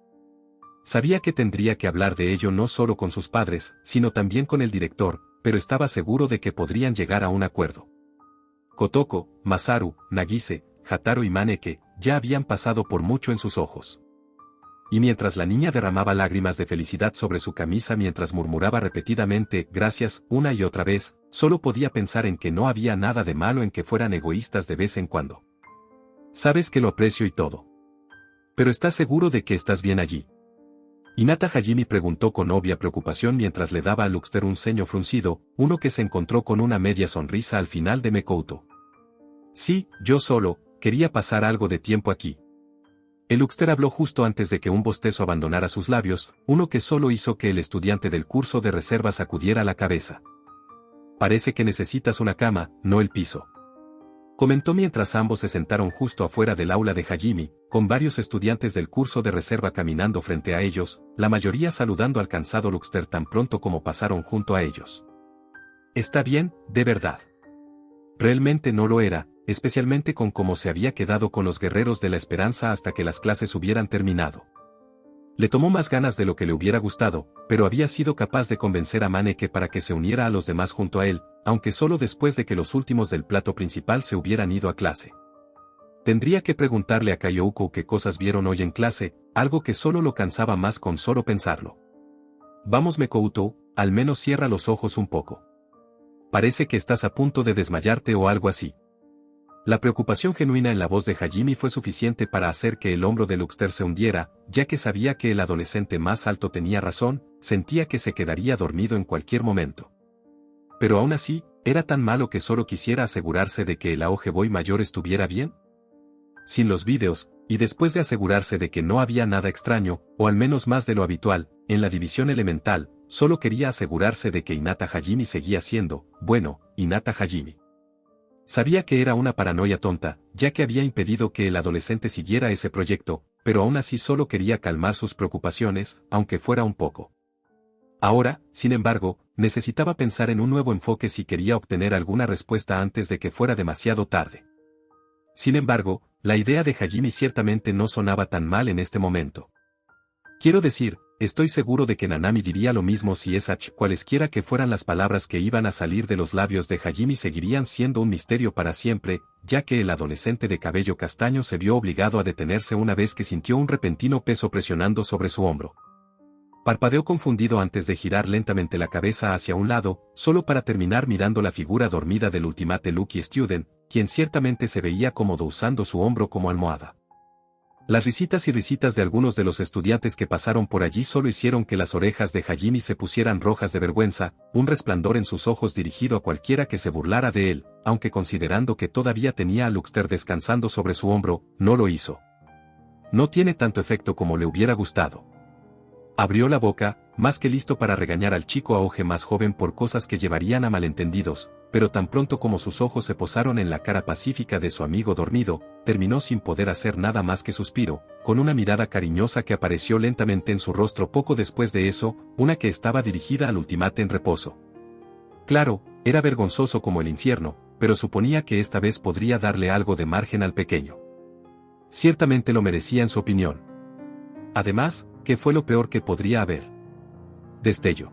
Sabía que tendría que hablar de ello no solo con sus padres, sino también con el director, pero estaba seguro de que podrían llegar a un acuerdo. Kotoko, Masaru, Nagise, Hataro y Maneke, ya habían pasado por mucho en sus ojos. Y mientras la niña derramaba lágrimas de felicidad sobre su camisa mientras murmuraba repetidamente gracias una y otra vez, solo podía pensar en que no había nada de malo en que fueran egoístas de vez en cuando. Sabes que lo aprecio y todo. Pero ¿estás seguro de que estás bien allí? Hinata Hajime preguntó con obvia preocupación mientras le daba a Luxter un ceño fruncido, uno que se encontró con una media sonrisa al final de Mekouto. Sí, yo solo, quería pasar algo de tiempo aquí. El Luxter habló justo antes de que un bostezo abandonara sus labios, uno que solo hizo que el estudiante del curso de reserva sacudiera la cabeza. Parece que necesitas una cama, no el piso. Comentó mientras ambos se sentaron justo afuera del aula de Hajime, con varios estudiantes del curso de reserva caminando frente a ellos, la mayoría saludando al cansado Luxter tan pronto como pasaron junto a ellos. Está bien, de verdad. Realmente no lo era, especialmente con cómo se había quedado con los guerreros de la esperanza hasta que las clases hubieran terminado. Le tomó más ganas de lo que le hubiera gustado, pero había sido capaz de convencer a Maneke para que se uniera a los demás junto a él, aunque solo después de que los últimos del plato principal se hubieran ido a clase. Tendría que preguntarle a Kayouko qué cosas vieron hoy en clase, algo que solo lo cansaba más con solo pensarlo. Vamos Mekouto, al menos cierra los ojos un poco. Parece que estás a punto de desmayarte o algo así. La preocupación genuina en la voz de Hajime fue suficiente para hacer que el hombro de Luxter se hundiera, ya que sabía que el adolescente más alto tenía razón, sentía que se quedaría dormido en cualquier momento. Pero aún así, ¿era tan malo que solo quisiera asegurarse de que el Aoge Boy mayor estuviera bien? Sin los vídeos, y después de asegurarse de que no había nada extraño, o al menos más de lo habitual, en la división elemental, solo quería asegurarse de que Hinata Hajime seguía siendo, bueno, Hinata Hajime. Sabía que era una paranoia tonta, ya que había impedido que el adolescente siguiera ese proyecto, pero aún así solo quería calmar sus preocupaciones, aunque fuera un poco. Ahora, sin embargo, necesitaba pensar en un nuevo enfoque si quería obtener alguna respuesta antes de que fuera demasiado tarde. Sin embargo, la idea de Hajime ciertamente no sonaba tan mal en este momento. Quiero decir, estoy seguro de que Nanami diría lo mismo si cualesquiera que fueran las palabras que iban a salir de los labios de Hajime seguirían siendo un misterio para siempre, ya que el adolescente de cabello castaño se vio obligado a detenerse una vez que sintió un repentino peso presionando sobre su hombro. Parpadeó confundido antes de girar lentamente la cabeza hacia un lado, solo para terminar mirando la figura dormida del Ultimate Lucky Student, quien ciertamente se veía cómodo usando su hombro como almohada. Las risitas y risitas de algunos de los estudiantes que pasaron por allí solo hicieron que las orejas de Hajime se pusieran rojas de vergüenza, un resplandor en sus ojos dirigido a cualquiera que se burlara de él, aunque considerando que todavía tenía a Luxter descansando sobre su hombro, no lo hizo. No tiene tanto efecto como le hubiera gustado. Abrió la boca, más que listo para regañar al chico Aoge más joven por cosas que llevarían a malentendidos, pero tan pronto como sus ojos se posaron en la cara pacífica de su amigo dormido, terminó sin poder hacer nada más que suspiro, con una mirada cariñosa que apareció lentamente en su rostro poco después de eso, una que estaba dirigida al Ultimate en reposo. Claro, era vergonzoso como el infierno, pero suponía que esta vez podría darle algo de margen al pequeño. Ciertamente lo merecía en su opinión. Además, ¿qué fue lo peor que podría haber? Destello.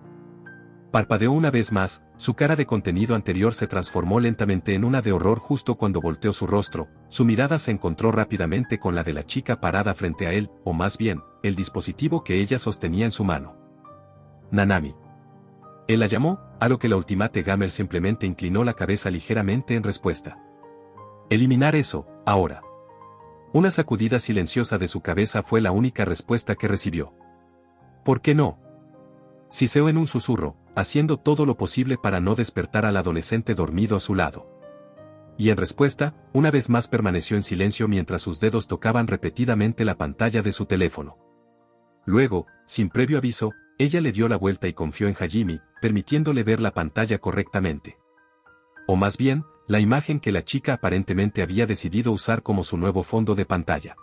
Parpadeó una vez más, su cara de contenido anterior se transformó lentamente en una de horror justo cuando volteó su rostro, su mirada se encontró rápidamente con la de la chica parada frente a él, o más bien, el dispositivo que ella sostenía en su mano. Nanami. Él la llamó, a lo que la Ultimate Gamer simplemente inclinó la cabeza ligeramente en respuesta. Eliminar eso, ahora. Una sacudida silenciosa de su cabeza fue la única respuesta que recibió. ¿Por qué no? Siseó en un susurro, haciendo todo lo posible para no despertar al adolescente dormido a su lado. Y en respuesta, una vez más permaneció en silencio mientras sus dedos tocaban repetidamente la pantalla de su teléfono. Luego, sin previo aviso, ella le dio la vuelta y confió en Hajime, permitiéndole ver la pantalla correctamente. O más bien, la imagen que la chica aparentemente había decidido usar como su nuevo fondo de pantalla.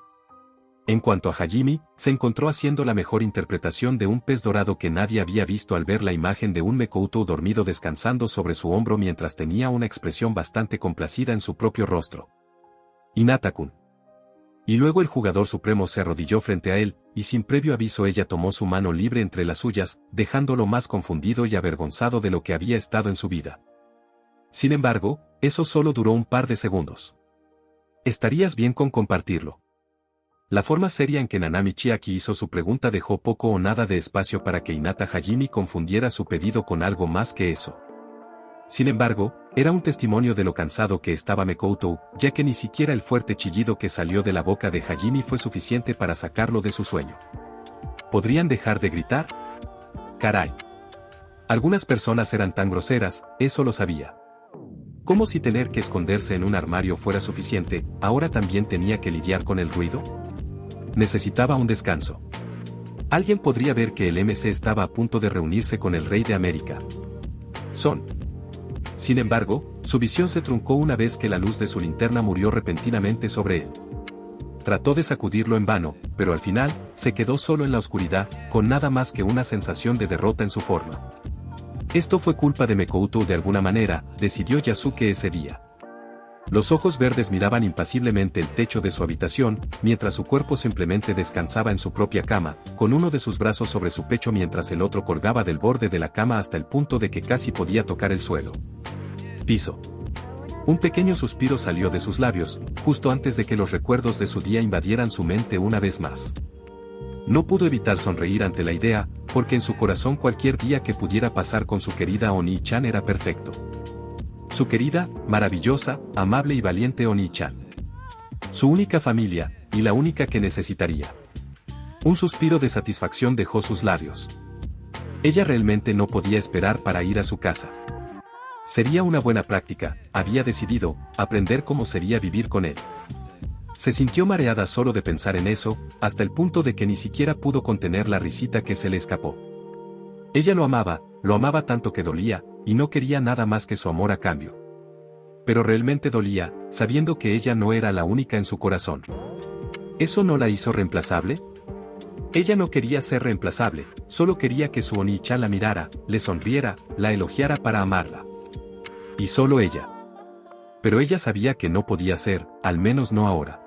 En cuanto a Hajime, se encontró haciendo la mejor interpretación de un pez dorado que nadie había visto al ver la imagen de un Mekouto dormido descansando sobre su hombro mientras tenía una expresión bastante complacida en su propio rostro. Hinata-kun. Y luego el jugador supremo se arrodilló frente a él, y sin previo aviso ella tomó su mano libre entre las suyas, dejándolo más confundido y avergonzado de lo que había estado en su vida. Sin embargo, eso solo duró un par de segundos. ¿Estarías bien con compartirlo? La forma seria en que Nanami Chiaki hizo su pregunta dejó poco o nada de espacio para que Hinata Hajime confundiera su pedido con algo más que eso. Sin embargo, era un testimonio de lo cansado que estaba Mekouto, ya que ni siquiera el fuerte chillido que salió de la boca de Hajime fue suficiente para sacarlo de su sueño. ¿Podrían dejar de gritar? Caray. Algunas personas eran tan groseras, eso lo sabía. ¿Cómo si tener que esconderse en un armario fuera suficiente, ahora también tenía que lidiar con el ruido? Necesitaba un descanso. Alguien podría ver que el MC estaba a punto de reunirse con el rey de América. Sin embargo, su visión se truncó una vez que la luz de su linterna murió repentinamente sobre él. Trató de sacudirlo en vano, pero al final, se quedó solo en la oscuridad, con nada más que una sensación de derrota en su forma. Esto fue culpa de Mekouto de alguna manera, decidió Yasuke ese día. Los ojos verdes miraban impasiblemente el techo de su habitación, mientras su cuerpo simplemente descansaba en su propia cama, con uno de sus brazos sobre su pecho mientras el otro colgaba del borde de la cama hasta el punto de que casi podía tocar el suelo. Piso. Un pequeño suspiro salió de sus labios, justo antes de que los recuerdos de su día invadieran su mente una vez más. No pudo evitar sonreír ante la idea, porque en su corazón cualquier día que pudiera pasar con su querida Oni-chan era perfecto. Su querida, maravillosa, amable y valiente Oni-chan. Su única familia, y la única que necesitaría. Un suspiro de satisfacción dejó sus labios. Ella realmente no podía esperar para ir a su casa. Sería una buena práctica, había decidido, aprender cómo sería vivir con él. Se sintió mareada solo de pensar en eso, hasta el punto de que ni siquiera pudo contener la risita que se le escapó. Ella lo amaba tanto que dolía, y no quería nada más que su amor a cambio. Pero realmente dolía, sabiendo que ella no era la única en su corazón. ¿Eso no la hizo reemplazable? Ella no quería ser reemplazable, solo quería que su Oni-chan la mirara, le sonriera, la elogiara para amarla. Y solo ella. Pero ella sabía que no podía ser, al menos no ahora.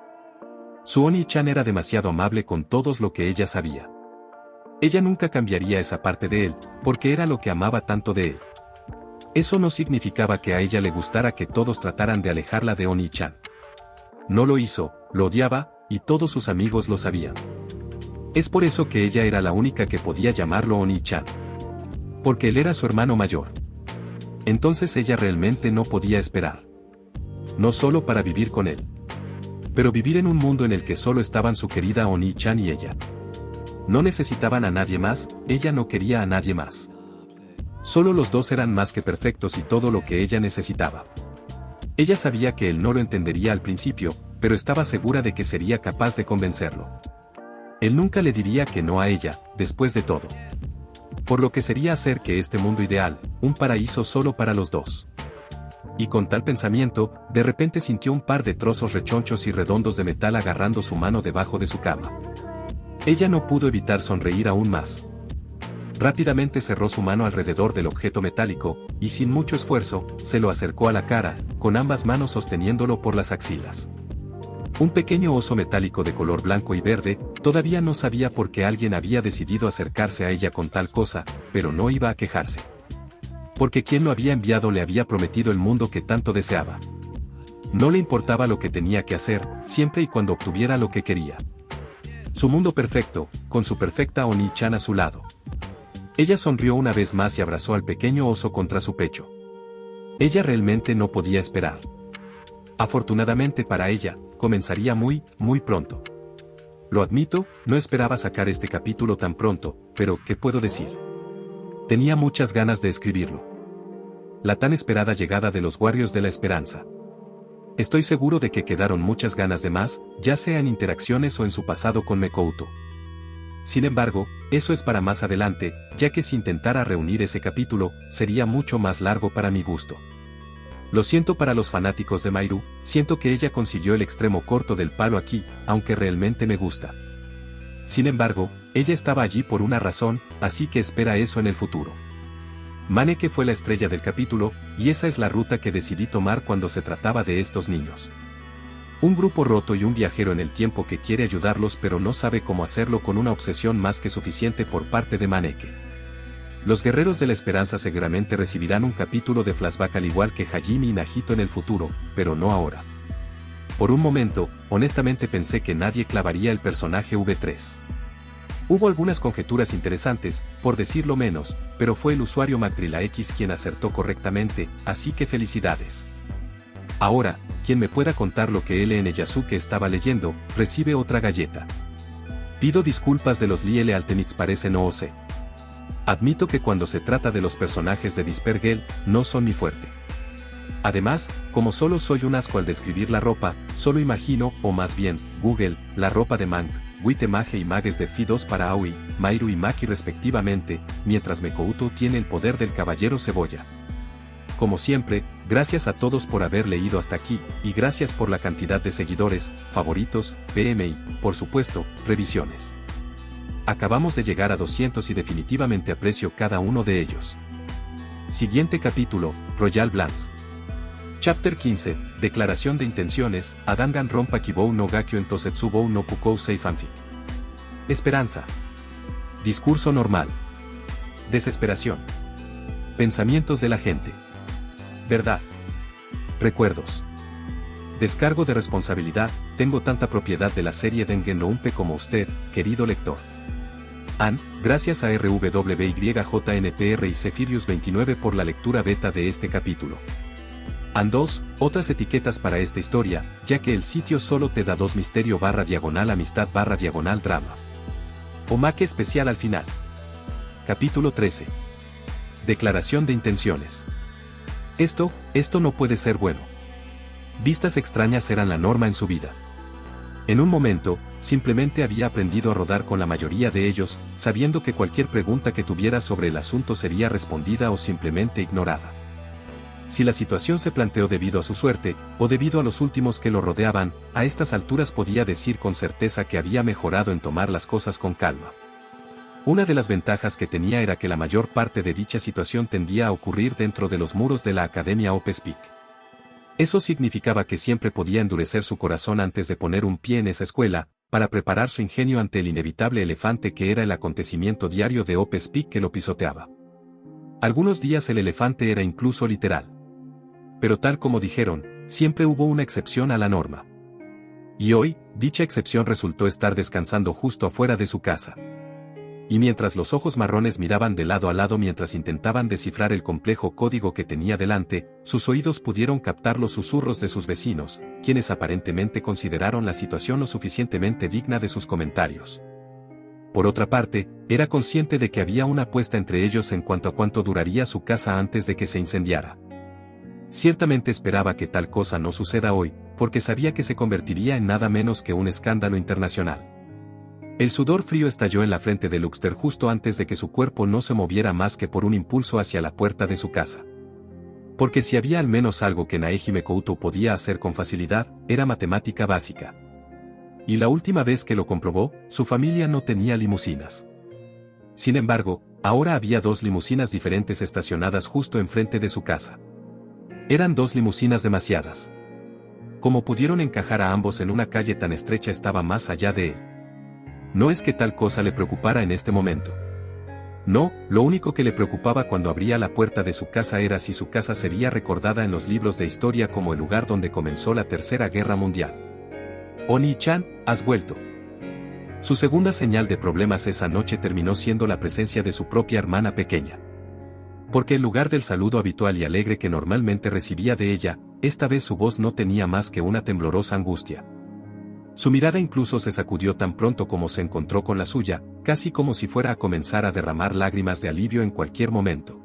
Su Oni-chan era demasiado amable con todos lo que ella sabía. Ella nunca cambiaría esa parte de él, porque era lo que amaba tanto de él. Eso no significaba que a ella le gustara que todos trataran de alejarla de Oni-chan. No lo hizo, lo odiaba, y todos sus amigos lo sabían. Es por eso que ella era la única que podía llamarlo Oni-chan. Porque él era su hermano mayor. Entonces ella realmente no podía esperar. No solo para vivir con él. Pero vivir en un mundo en el que solo estaban su querida Oni-chan y ella. No necesitaban a nadie más, ella no quería a nadie más. Solo los dos eran más que perfectos y todo lo que ella necesitaba. Ella sabía que él no lo entendería al principio, pero estaba segura de que sería capaz de convencerlo. Él nunca le diría que no a ella, después de todo. Por lo que sería hacer que este mundo ideal, un paraíso solo para los dos. Y con tal pensamiento, de repente sintió un par de trozos rechonchos y redondos de metal agarrando su mano debajo de su cama. Ella no pudo evitar sonreír aún más. Rápidamente cerró su mano alrededor del objeto metálico, y sin mucho esfuerzo, se lo acercó a la cara, con ambas manos sosteniéndolo por las axilas. Un pequeño oso metálico de color blanco y verde, todavía no sabía por qué alguien había decidido acercarse a ella con tal cosa, pero no iba a quejarse. Porque quien lo había enviado le había prometido el mundo que tanto deseaba. No le importaba lo que tenía que hacer, siempre y cuando obtuviera lo que quería. Su mundo perfecto, con su perfecta Oni-chan a su lado. Ella sonrió una vez más y abrazó al pequeño oso contra su pecho. Ella realmente no podía esperar. Afortunadamente para ella, comenzaría muy pronto. Lo admito, no esperaba sacar este capítulo tan pronto, pero ¿qué puedo decir? Tenía muchas ganas de escribirlo. La tan esperada llegada de los Guardias de la Esperanza. Estoy seguro de que quedaron muchas ganas de más, ya sea en interacciones o en su pasado con Mekouto. Sin embargo, eso es para más adelante, ya que si intentara reunir ese capítulo, sería mucho más largo para mi gusto. Lo siento para los fanáticos de Mayru, siento que ella consiguió el extremo corto del palo aquí, aunque realmente me gusta. Sin embargo, ella estaba allí por una razón, así que espera eso en el futuro. Maneke fue la estrella del capítulo, y esa es la ruta que decidí tomar cuando se trataba de estos niños. Un grupo roto y un viajero en el tiempo que quiere ayudarlos pero no sabe cómo hacerlo con una obsesión más que suficiente por parte de Maneke. Los guerreros de la esperanza seguramente recibirán un capítulo de flashback al igual que Hajime y Nagito en el futuro, pero no ahora. Por un momento, honestamente pensé que nadie clavaría el personaje V3. Hubo algunas conjeturas interesantes, por decirlo menos, pero fue el usuario MacDrillaX quien acertó correctamente, así que felicidades. Ahora, quien me pueda contar lo que LN Yasuke estaba leyendo, recibe otra galleta. Pido disculpas de los Liele Altemits parece no sé. Admito que cuando se trata de los personajes de Dispergel, no son mi fuerte. Además, como solo soy un asco al describir la ropa, solo imagino, o más bien, Google, la ropa de Mank, Witemage y Mages de Fi2 para Aoi, Mayru y Maki respectivamente, mientras Mekouto tiene el poder del caballero cebolla. Como siempre, gracias a todos por haber leído hasta aquí, y gracias por la cantidad de seguidores, favoritos, PMI, por supuesto, revisiones. Acabamos de llegar a 200 y definitivamente aprecio cada uno de ellos. Siguiente capítulo, Royal Blance. Chapter 15, Declaración de Intenciones, Adangan Rompa Kibou no Gakyo en Tosetsubou no Kukou Seifanfi. Esperanza. Discurso normal. Desesperación. Pensamientos de la gente. Verdad. Recuerdos. Descargo de responsabilidad, tengo tanta propiedad de la serie Dengen no Unpe como usted, querido lector. Gracias a RWYJNPR y Zephirius 29 por la lectura beta de este capítulo. 2. Otras etiquetas para esta historia, ya que el sitio solo te da 2 misterio/amistad/drama. Omake especial al final. Capítulo 13. Declaración de intenciones. Esto no puede ser bueno. Vistas extrañas eran la norma en su vida. En un momento, simplemente había aprendido a rodar con la mayoría de ellos, sabiendo que cualquier pregunta que tuviera sobre el asunto sería respondida o simplemente ignorada. Si la situación se planteó debido a su suerte, o debido a los últimos que lo rodeaban, a estas alturas podía decir con certeza que había mejorado en tomar las cosas con calma. Una de las ventajas que tenía era que la mayor parte de dicha situación tendía a ocurrir dentro de los muros de la Academia Opespeak. Eso significaba que siempre podía endurecer su corazón antes de poner un pie en esa escuela, para preparar su ingenio ante el inevitable elefante que era el acontecimiento diario de Opespeak que lo pisoteaba. Algunos días el elefante era incluso literal. Pero tal como dijeron, siempre hubo una excepción a la norma. Y hoy, dicha excepción resultó estar descansando justo afuera de su casa. Y mientras los ojos marrones miraban de lado a lado mientras intentaban descifrar el complejo código que tenía delante, sus oídos pudieron captar los susurros de sus vecinos, quienes aparentemente consideraron la situación lo suficientemente digna de sus comentarios. Por otra parte, era consciente de que había una apuesta entre ellos en cuanto a cuánto duraría su casa antes de que se incendiara. Ciertamente esperaba que tal cosa no suceda hoy, porque sabía que se convertiría en nada menos que un escándalo internacional. El sudor frío estalló en la frente de Luxter justo antes de que su cuerpo no se moviera más que por un impulso hacia la puerta de su casa. Porque si había al menos algo que Naeji Mekouto podía hacer con facilidad, era matemática básica. Y la última vez que lo comprobó, su familia no tenía limusinas. Sin embargo, ahora había 2 limusinas diferentes estacionadas justo enfrente de su casa. Eran 2 limusinas demasiadas. Cómo pudieron encajar a ambos en una calle tan estrecha estaba más allá de él. No es que tal cosa le preocupara en este momento. No, lo único que le preocupaba cuando abría la puerta de su casa era si su casa sería recordada en los libros de historia como el lugar donde comenzó la Tercera Guerra Mundial. Oni-chan, has vuelto. Su segunda señal de problemas esa noche terminó siendo la presencia de su propia hermana pequeña. Porque en lugar del saludo habitual y alegre que normalmente recibía de ella, esta vez su voz no tenía más que una temblorosa angustia. Su mirada incluso se sacudió tan pronto como se encontró con la suya, casi como si fuera a comenzar a derramar lágrimas de alivio en cualquier momento.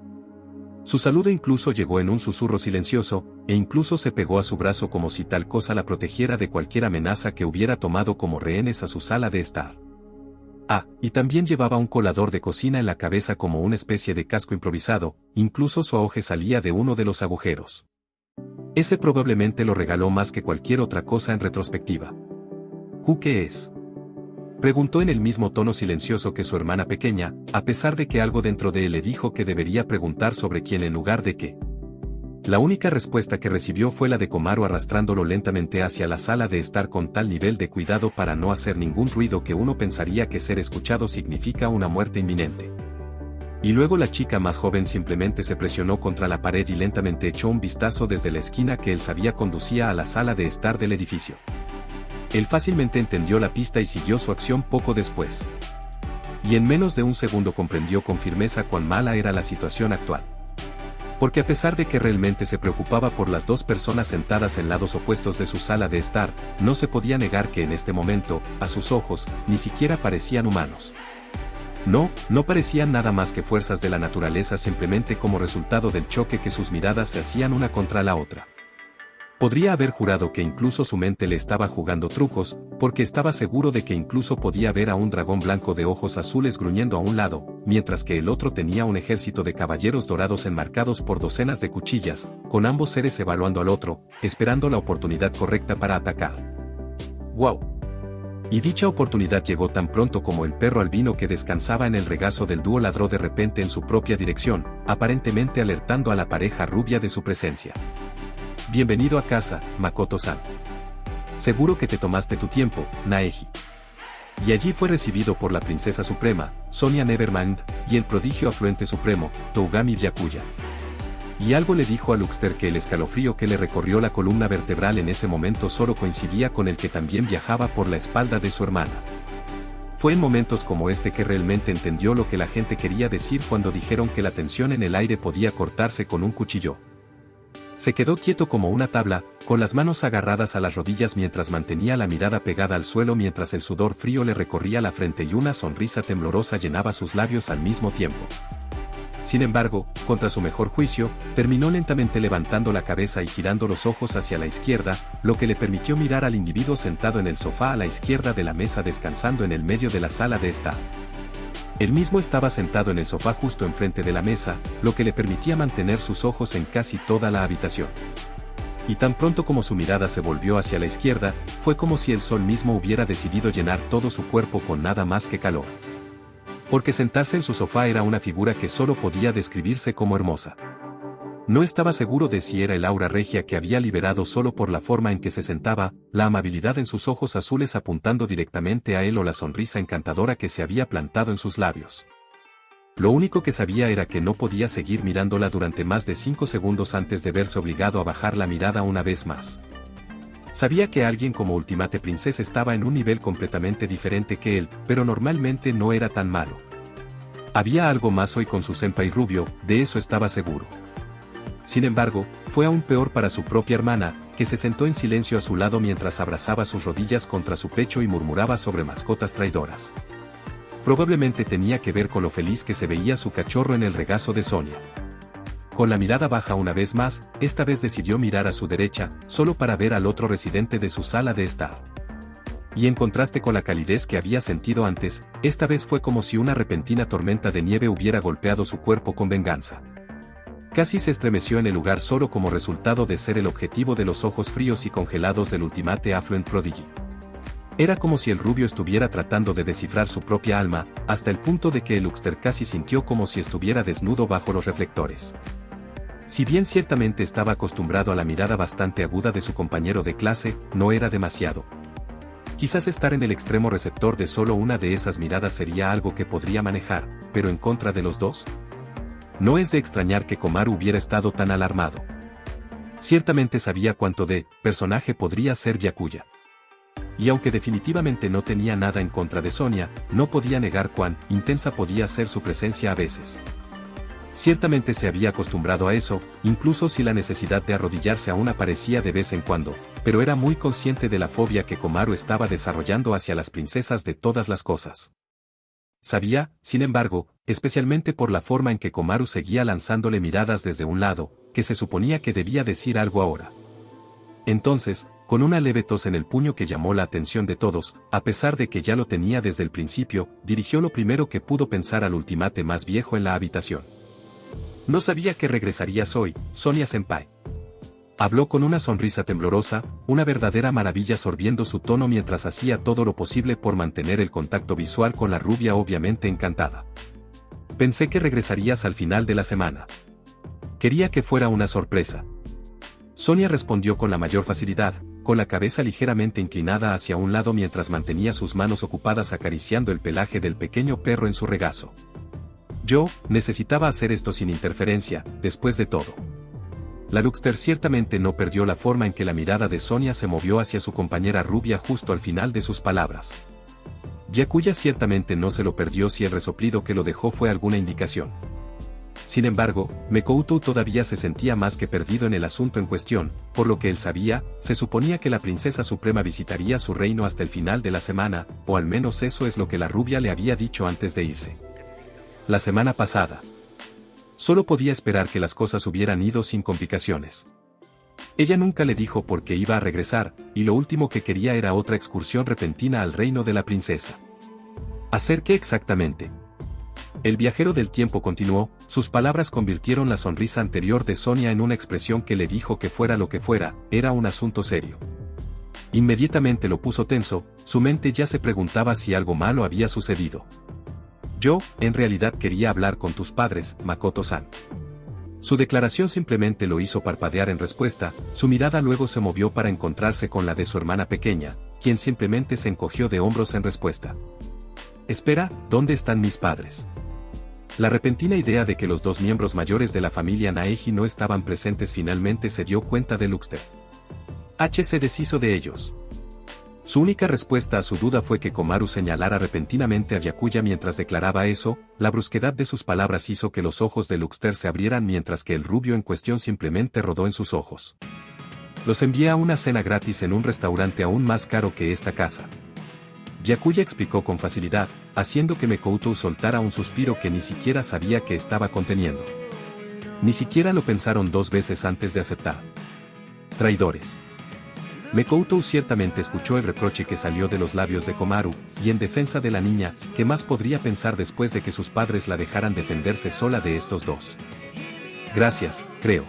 Su saludo incluso llegó en un susurro silencioso, e incluso se pegó a su brazo como si tal cosa la protegiera de cualquier amenaza que hubiera tomado como rehenes a su sala de estar. Y también llevaba un colador de cocina en la cabeza como una especie de casco improvisado, incluso su auge salía de uno de los agujeros. Ese probablemente lo regaló más que cualquier otra cosa en retrospectiva. ¿Qué es? Preguntó en el mismo tono silencioso que su hermana pequeña, a pesar de que algo dentro de él le dijo que debería preguntar sobre quién en lugar de qué. La única respuesta que recibió fue la de Komaru arrastrándolo lentamente hacia la sala de estar con tal nivel de cuidado para no hacer ningún ruido que uno pensaría que ser escuchado significa una muerte inminente. Y luego la chica más joven simplemente se presionó contra la pared y lentamente echó un vistazo desde la esquina que él sabía conducía a la sala de estar del edificio. Él fácilmente entendió la pista y siguió su acción poco después. Y en menos de un segundo comprendió con firmeza cuán mala era la situación actual. Porque a pesar de que realmente se preocupaba por las dos personas sentadas en lados opuestos de su sala de estar, no se podía negar que en este momento, a sus ojos, ni siquiera parecían humanos. No parecían nada más que fuerzas de la naturaleza simplemente como resultado del choque que sus miradas se hacían una contra la otra. Podría haber jurado que incluso su mente le estaba jugando trucos, porque estaba seguro de que incluso podía ver a un dragón blanco de ojos azules gruñendo a un lado, mientras que el otro tenía un ejército de caballeros dorados enmarcados por docenas de cuchillas, con ambos seres evaluando al otro, esperando la oportunidad correcta para atacar. ¡Wow! Y dicha oportunidad llegó tan pronto como el perro albino que descansaba en el regazo del dúo ladró de repente en su propia dirección, aparentemente alertando a la pareja rubia de su presencia. Bienvenido a casa, Makoto-san. Seguro que te tomaste tu tiempo, Naeji. Y allí fue recibido por la princesa suprema, Sonia Nevermind, y el prodigio afluente supremo, Tougami Byakuya. Y algo le dijo a Luxter que el escalofrío que le recorrió la columna vertebral en ese momento solo coincidía con el que también viajaba por la espalda de su hermana. Fue en momentos como este que realmente entendió lo que la gente quería decir cuando dijeron que la tensión en el aire podía cortarse con un cuchillo. Se quedó quieto como una tabla, con las manos agarradas a las rodillas mientras mantenía la mirada pegada al suelo mientras el sudor frío le recorría la frente y una sonrisa temblorosa llenaba sus labios al mismo tiempo. Sin embargo, contra su mejor juicio, terminó lentamente levantando la cabeza y girando los ojos hacia la izquierda, lo que le permitió mirar al individuo sentado en el sofá a la izquierda de la mesa descansando en el medio de la sala de estar. Él mismo estaba sentado en el sofá justo enfrente de la mesa, lo que le permitía mantener sus ojos en casi toda la habitación. Y tan pronto como su mirada se volvió hacia la izquierda, fue como si el sol mismo hubiera decidido llenar todo su cuerpo con nada más que calor. Porque sentarse en su sofá era una figura que solo podía describirse como hermosa. No estaba seguro de si era el aura regia que había liberado solo por la forma en que se sentaba, la amabilidad en sus ojos azules apuntando directamente a él o la sonrisa encantadora que se había plantado en sus labios. Lo único que sabía era que no podía seguir mirándola durante más de 5 segundos antes de verse obligado a bajar la mirada una vez más. Sabía que alguien como Ultimate Princess estaba en un nivel completamente diferente que él, pero normalmente no era tan malo. Había algo más hoy con su senpai rubio, de eso estaba seguro. Sin embargo, fue aún peor para su propia hermana, que se sentó en silencio a su lado mientras abrazaba sus rodillas contra su pecho y murmuraba sobre mascotas traidoras. Probablemente tenía que ver con lo feliz que se veía su cachorro en el regazo de Sonia. Con la mirada baja una vez más, esta vez decidió mirar a su derecha, solo para ver al otro residente de su sala de estar. Y en contraste con la calidez que había sentido antes, esta vez fue como si una repentina tormenta de nieve hubiera golpeado su cuerpo con venganza. Casi se estremeció en el lugar solo como resultado de ser el objetivo de los ojos fríos y congelados del Ultimate Affluent Prodigy. Era como si el rubio estuviera tratando de descifrar su propia alma, hasta el punto de que el Luxter casi sintió como si estuviera desnudo bajo los reflectores. Si bien ciertamente estaba acostumbrado a la mirada bastante aguda de su compañero de clase, no era demasiado. Quizás estar en el extremo receptor de solo una de esas miradas sería algo que podría manejar, pero en contra de los dos. No es de extrañar que Komaru hubiera estado tan alarmado. Ciertamente sabía cuánto de personaje podría ser Byakuya. Y aunque definitivamente no tenía nada en contra de Sonia, no podía negar cuán intensa podía ser su presencia a veces. Ciertamente se había acostumbrado a eso, incluso si la necesidad de arrodillarse aún aparecía de vez en cuando, pero era muy consciente de la fobia que Komaru estaba desarrollando hacia las princesas de todas las cosas. Sabía, sin embargo, especialmente por la forma en que Komaru seguía lanzándole miradas desde un lado, que se suponía que debía decir algo ahora. Entonces, con una leve tos en el puño que llamó la atención de todos, a pesar de que ya lo tenía desde el principio, dirigió lo primero que pudo pensar al Ultimate más viejo en la habitación. No sabía que regresarías hoy, Sonia Senpai. Habló con una sonrisa temblorosa, una verdadera maravilla sorbiendo su tono mientras hacía todo lo posible por mantener el contacto visual con la rubia obviamente encantada. Pensé que regresarías al final de la semana. Quería que fuera una sorpresa. Sonia respondió con la mayor facilidad, con la cabeza ligeramente inclinada hacia un lado mientras mantenía sus manos ocupadas acariciando el pelaje del pequeño perro en su regazo. Yo, necesitaba hacer esto sin interferencia, después de todo. La Luxter ciertamente no perdió la forma en que la mirada de Sonia se movió hacia su compañera rubia justo al final de sus palabras. Yakuya ciertamente no se lo perdió si el resoplido que lo dejó fue alguna indicación. Sin embargo, Mekoutou todavía se sentía más que perdido en el asunto en cuestión, por lo que él sabía, se suponía que la princesa suprema visitaría su reino hasta el final de la semana, o al menos eso es lo que la rubia le había dicho antes de irse. La semana pasada. Solo podía esperar que las cosas hubieran ido sin complicaciones. Ella nunca le dijo por qué iba a regresar, y lo último que quería era otra excursión repentina al reino de la princesa. ¿Hacer qué exactamente? El viajero del tiempo continuó, sus palabras convirtieron la sonrisa anterior de Sonia en una expresión que le dijo que fuera lo que fuera, era un asunto serio. Inmediatamente lo puso tenso, su mente ya se preguntaba si algo malo había sucedido. Yo, en realidad quería hablar con tus padres, Makoto-san. Su declaración simplemente lo hizo parpadear en respuesta, su mirada luego se movió para encontrarse con la de su hermana pequeña, quien simplemente se encogió de hombros en respuesta. Espera, ¿dónde están mis padres? La repentina idea de que los dos miembros mayores de la familia Naeji no estaban presentes finalmente se dio cuenta de Luxter. Se deshizo de ellos. Su única respuesta a su duda fue que Komaru señalara repentinamente a Yakuya mientras declaraba eso, la brusquedad de sus palabras hizo que los ojos de Luxter se abrieran mientras que el rubio en cuestión simplemente rodó en sus ojos. Los envié a una cena gratis en un restaurante aún más caro que esta casa. Yakuya explicó con facilidad, haciendo que Mekoutou soltara un suspiro que ni siquiera sabía que estaba conteniendo. Ni siquiera lo pensaron dos veces antes de aceptar. Traidores. Mekoutou ciertamente escuchó el reproche que salió de los labios de Komaru, y en defensa de la niña, ¿qué más podría pensar después de que sus padres la dejaran defenderse sola de estos dos? Gracias, creo.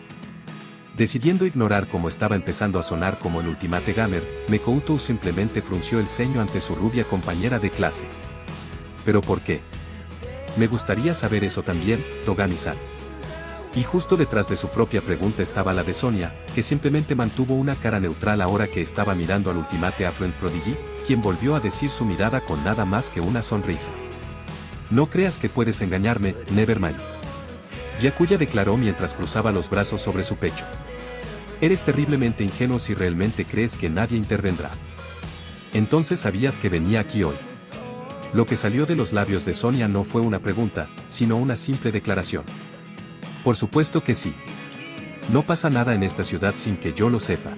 Decidiendo ignorar cómo estaba empezando a sonar como el Ultimate Gamer, Mekoutou simplemente frunció el ceño ante su rubia compañera de clase. ¿Pero por qué? Me gustaría saber eso también, Togami-san. Y justo detrás de su propia pregunta estaba la de Sonia, que simplemente mantuvo una cara neutral ahora que estaba mirando al Ultimate Affluent Prodigy, quien volvió a decir su mirada con nada más que una sonrisa. No creas que puedes engañarme, Nevermind. Yakuya declaró mientras cruzaba los brazos sobre su pecho. Eres terriblemente ingenuo si realmente crees que nadie intervendrá. Entonces sabías que venía aquí hoy. Lo que salió de los labios de Sonia no fue una pregunta, sino una simple declaración. Por supuesto que sí. No pasa nada en esta ciudad sin que yo lo sepa.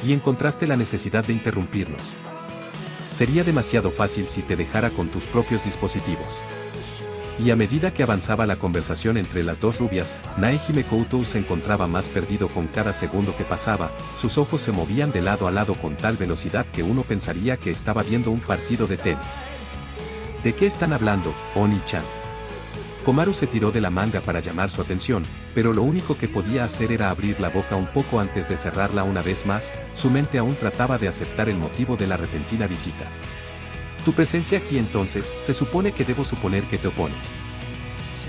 Y encontraste la necesidad de interrumpirnos. Sería demasiado fácil si te dejara con tus propios dispositivos. Y a medida que avanzaba la conversación entre las dos rubias, Naeji Mekoutou se encontraba más perdido con cada segundo que pasaba, sus ojos se movían de lado a lado con tal velocidad que uno pensaría que estaba viendo un partido de tenis. ¿De qué están hablando, Oni-chan? Komaru se tiró de la manga para llamar su atención, pero lo único que podía hacer era abrir la boca un poco antes de cerrarla una vez más, su mente aún trataba de aceptar el motivo de la repentina visita. Tu presencia aquí entonces, se supone que debo suponer que te opones.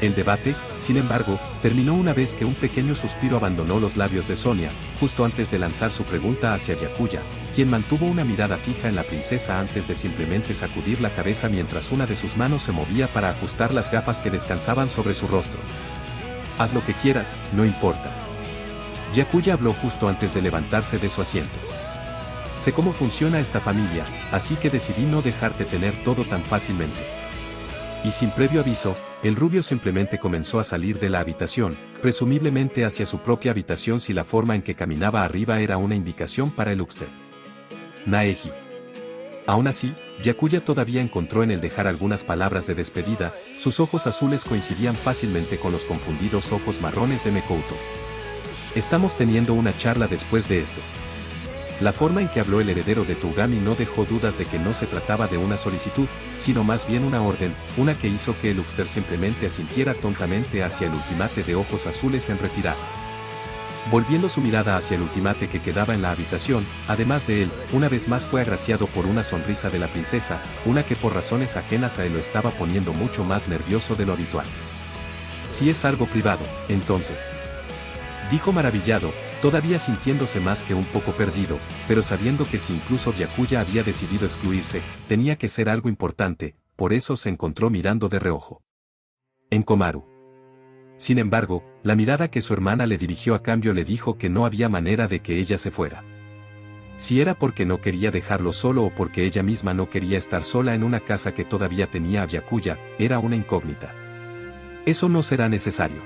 El debate, sin embargo, terminó una vez que un pequeño suspiro abandonó los labios de Sonia, justo antes de lanzar su pregunta hacia Yakuya, quien mantuvo una mirada fija en la princesa antes de simplemente sacudir la cabeza mientras una de sus manos se movía para ajustar las gafas que descansaban sobre su rostro. Haz lo que quieras, no importa. Yakuya habló justo antes de levantarse de su asiento. Sé cómo funciona esta familia, así que decidí no dejarte tener todo tan fácilmente. Y sin previo aviso, el rubio simplemente comenzó a salir de la habitación, presumiblemente hacia su propia habitación si la forma en que caminaba arriba era una indicación para el Uxter. Naeji. Aún así, Yakuya todavía encontró en el dejar algunas palabras de despedida, sus ojos azules coincidían fácilmente con los confundidos ojos marrones de Mekoutou. Estamos teniendo una charla después de esto. La forma en que habló el heredero de Togami no dejó dudas de que no se trataba de una solicitud, sino más bien una orden, una que hizo que el Uxter simplemente asintiera tontamente hacia el Ultimate de ojos azules en retirada. volviendo su mirada hacia el ultimate que quedaba en la habitación. Además de él, una vez más fue agraciado por una sonrisa de la princesa, una que por razones ajenas a él lo estaba poniendo mucho más nervioso de lo habitual. Si es algo privado, entonces, dijo maravillado, todavía sintiéndose más que un poco perdido, pero sabiendo que si incluso Byakuya había decidido excluirse, tenía que ser algo importante, por eso se encontró mirando de reojo en Komaru. Sin embargo, la mirada que su hermana le dirigió a cambio le dijo que no había manera de que ella se fuera. Si era porque no quería dejarlo solo o porque ella misma no quería estar sola en una casa que todavía tenía a Byakuya, era una incógnita. Eso no será necesario.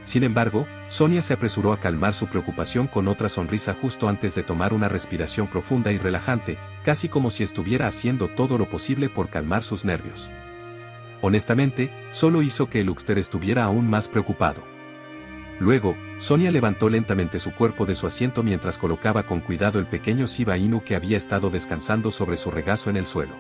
Sin embargo, Sonia se apresuró a calmar su preocupación con otra sonrisa justo antes de tomar una respiración profunda y relajante, casi como si estuviera haciendo todo lo posible por calmar sus nervios. Honestamente, solo hizo que el huckster estuviera aún más preocupado. Luego, Sonia levantó lentamente su cuerpo de su asiento mientras colocaba con cuidado el pequeño Shiba Inu que había estado descansando sobre su regazo en el suelo.